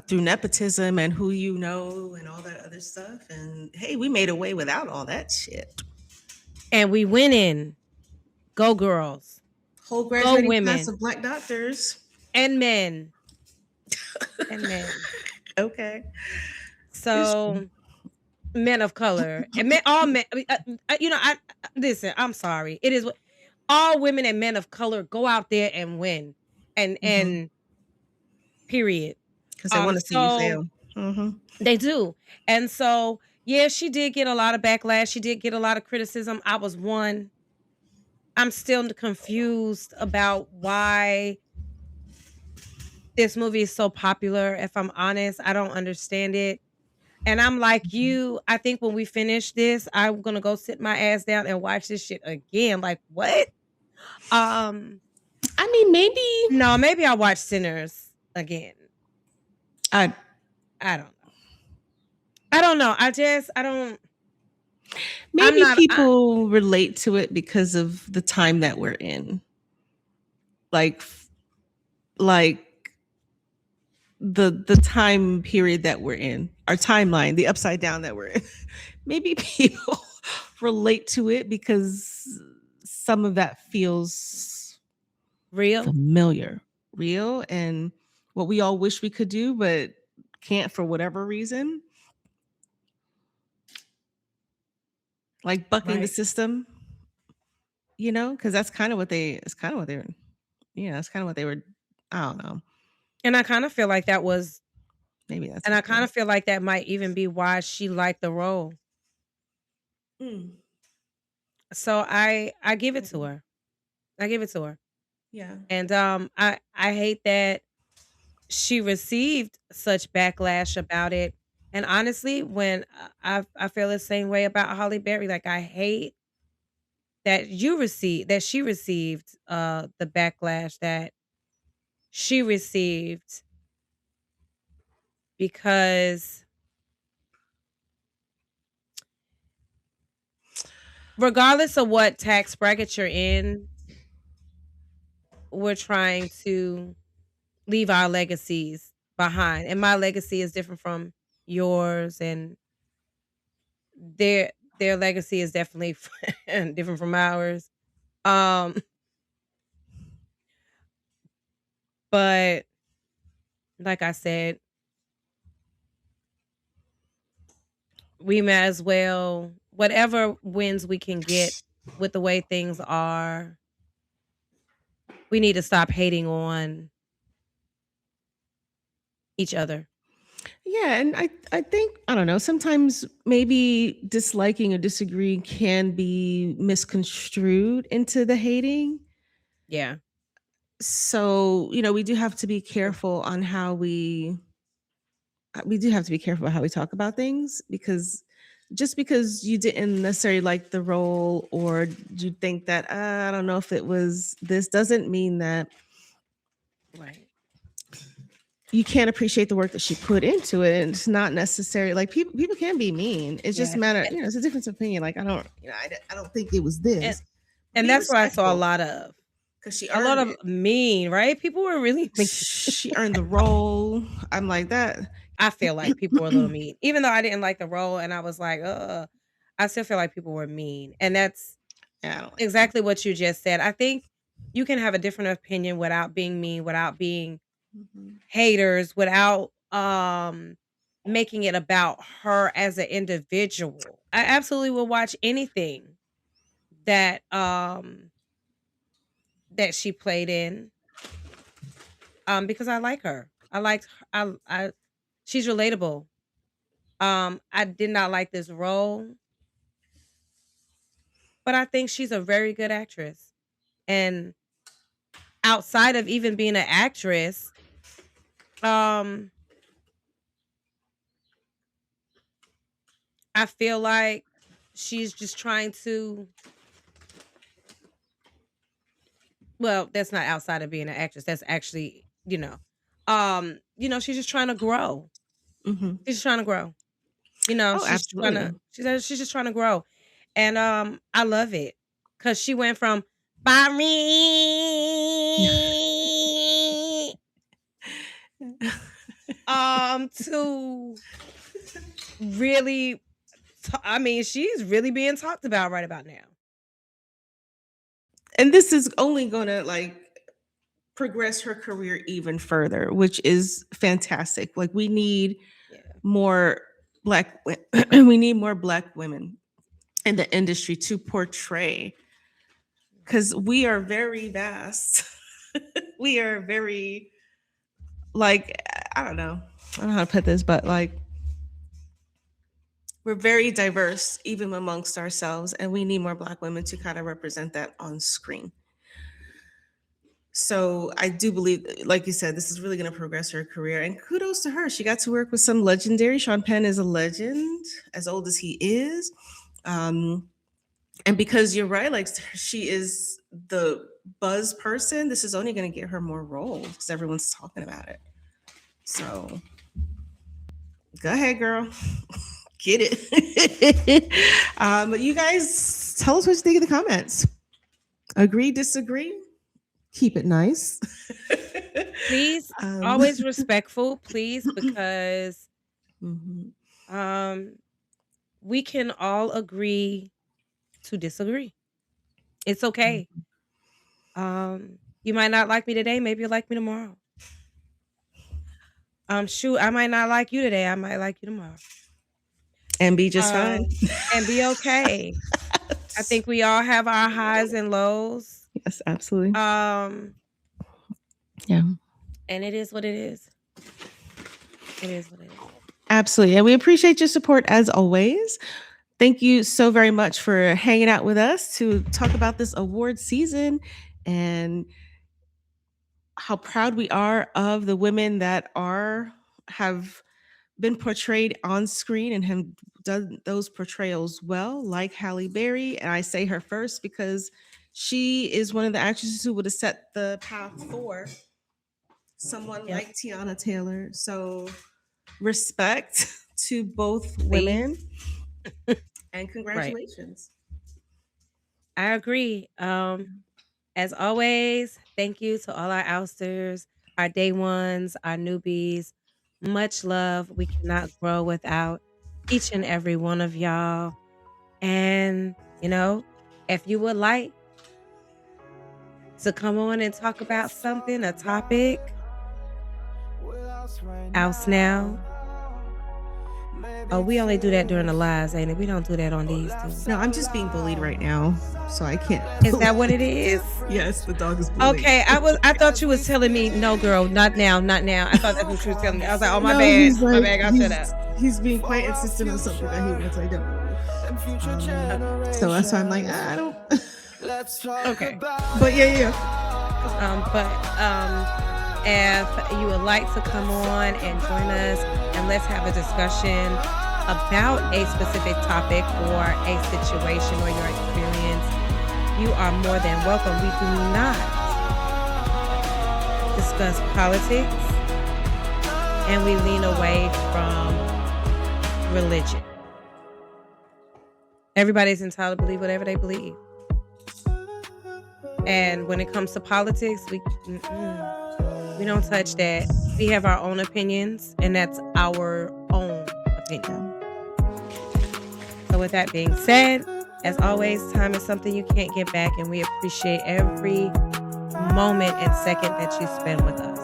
Speaker 2: Through nepotism and who you know and all that other stuff. And hey, we made a way without all that shit.
Speaker 3: And we winning. Go girls.
Speaker 2: Whole graduating
Speaker 3: women.
Speaker 2: class of Black doctors.
Speaker 3: And men. And men.
Speaker 2: Okay.
Speaker 3: So men of color. And men, all men, listen, I'm sorry. It is what all women and men of color go out there and win. And period.
Speaker 2: Because they want to see you fail.
Speaker 3: They do. And so, yeah, she did get a lot of backlash. She did get a lot of criticism. I was one. I'm still confused about why this movie is so popular. If I'm honest, I don't understand it. And I'm like you, I think when we finish this, I'm going to go sit my ass down and watch this shit again. Like, what?
Speaker 2: I mean,
Speaker 3: maybe I'll watch Sinners again. I don't know. I don't.
Speaker 2: Maybe people relate to it because of the time that we're in. Like the time period that we're in, our timeline, the upside down that we're in. Maybe people relate to it because some of that feels
Speaker 3: real,
Speaker 2: familiar, real, and what we all wish we could do, but can't for whatever reason. Like bucking the system, because that's kind of what they were. Yeah, that's kind of what they were. I don't know.
Speaker 3: And I kind of feel like that was
Speaker 2: maybe that's.
Speaker 3: And I kind of feel like that might even be why she liked the role. So I give it to her. I give it to her.
Speaker 2: Yeah.
Speaker 3: And I hate that she received such backlash about it. And honestly, when I feel the same way about Halle Berry, like I hate that she received the backlash that she received because regardless of what tax bracket you're in, we're trying to leave our legacies behind. And my legacy is different from yours, and their legacy is definitely different from ours. Um, but like I said, we may as well whatever wins we can get with the way things are. We need to stop hating on each other.
Speaker 2: Yeah, and I think, I don't know, sometimes maybe disliking or disagreeing can be misconstrued into the hating.
Speaker 3: Yeah.
Speaker 2: So, we do have to be careful on how we do have to be careful how we talk about things, because just because you didn't necessarily like the role, or you think that I don't know if it was this, doesn't mean that
Speaker 3: Right.
Speaker 2: you can't appreciate the work that she put into it. And it's not necessary, like, people can be mean. It's just a
Speaker 3: Yeah.
Speaker 2: matter, it's a difference of opinion. Like, I don't think it was
Speaker 3: And,
Speaker 2: this.
Speaker 3: and
Speaker 2: Be
Speaker 3: that's what I saw a
Speaker 2: respectful,
Speaker 3: lot of.
Speaker 2: because she
Speaker 3: A lot
Speaker 2: earned
Speaker 3: of
Speaker 2: it.
Speaker 3: mean, right? People were really mean.
Speaker 2: She earned the role. I'm like that.
Speaker 3: I feel like people were a little mean. Even though I didn't like the role and I was like, I still feel like people were mean. And that's
Speaker 2: I don't like
Speaker 3: exactly what you just said. I think you can have a different opinion without being mean, without being haters, without making it about her as an individual. I absolutely will watch anything that that she played in because I like her. I liked I she's relatable. I did not like this role, but I think she's a very good actress. And outside of even being an actress, I feel like she's just trying to, well, that's not outside of being an actress. That's actually, she's just trying to grow.
Speaker 2: Mhm.
Speaker 3: She's just trying to grow.
Speaker 2: Oh,
Speaker 3: She's trying to
Speaker 2: absolutely.
Speaker 3: she's just trying to grow. And I love it. Cause she went from Barry to really she's really being talked about right about now.
Speaker 2: And this is only gonna, like, progress her career even further, which is fantastic. Like, we need
Speaker 3: Yeah.
Speaker 2: more we need more Black women in the industry to portray, because we are very vast. We are very, like, I don't know how to put this, but, like, we're very diverse even amongst ourselves, and we need more Black women to kind of represent that on screen. So I do believe, like you said, this is really going to progress her career, and kudos to her. She got to work with some legendary. Sean Penn is a legend, as old as he is. And because you're right, like, she is the buzz person, this is only going to get her more roles because everyone's talking about it. So go ahead, girl. Get it. But you guys, tell us what you think in the comments. Agree, disagree? Keep it nice.
Speaker 3: Please, always respectful, please, because we can all agree to disagree. It's okay. You might not like me today, maybe you'll like me tomorrow. Shoot, I might not like you today, I might like you tomorrow.
Speaker 2: And be just fine.
Speaker 3: And be okay. I think we all have our highs and lows.
Speaker 2: Yes, absolutely.
Speaker 3: Yeah. And it is what it is. It is what it is.
Speaker 2: Absolutely. And we appreciate your support as always. Thank you so very much for hanging out with us to talk about this award season. And how proud we are of the women that have been portrayed on screen and have done those portrayals well, like Halle Berry. And I say her first because she is one of the actresses who would have set the path for someone
Speaker 3: Yep.
Speaker 2: like Teyonna Taylor. So respect to both women and
Speaker 3: Right.
Speaker 2: congratulations.
Speaker 3: I agree. As always, thank you to all our ousters, our day ones, our newbies. Much love. We cannot grow without each and every one of y'all. And, if you would like to come on and talk about something, a topic, Oust Now. Oh, we only do that during the lives, ain't it? We don't do that on these two.
Speaker 2: No, I'm just being bullied right now, so I can't.
Speaker 3: Is that what it is?
Speaker 2: Yes, the dog is bullied.
Speaker 3: Okay, I thought you was telling me, no, girl, not now. I thought that's what you was telling me. I was like, oh, my
Speaker 2: No,
Speaker 3: bad.
Speaker 2: he's
Speaker 3: My
Speaker 2: like-
Speaker 3: bad. I'll shut up.
Speaker 2: He's being quite insistent on something that he wants. I don't. So that's why I'm like, I don't.
Speaker 3: Okay.
Speaker 2: But yeah.
Speaker 3: If you would like to come on and join us and let's have a discussion about a specific topic or a situation or your experience, you are more than welcome. We do not discuss politics and we lean away from religion. Everybody's entitled to believe whatever they believe. And when it comes to politics, we don't touch that. We have our own opinions, and that's our own opinion. So with that being said, as always, time is something you can't get back, and we appreciate every moment and second that you spend with us.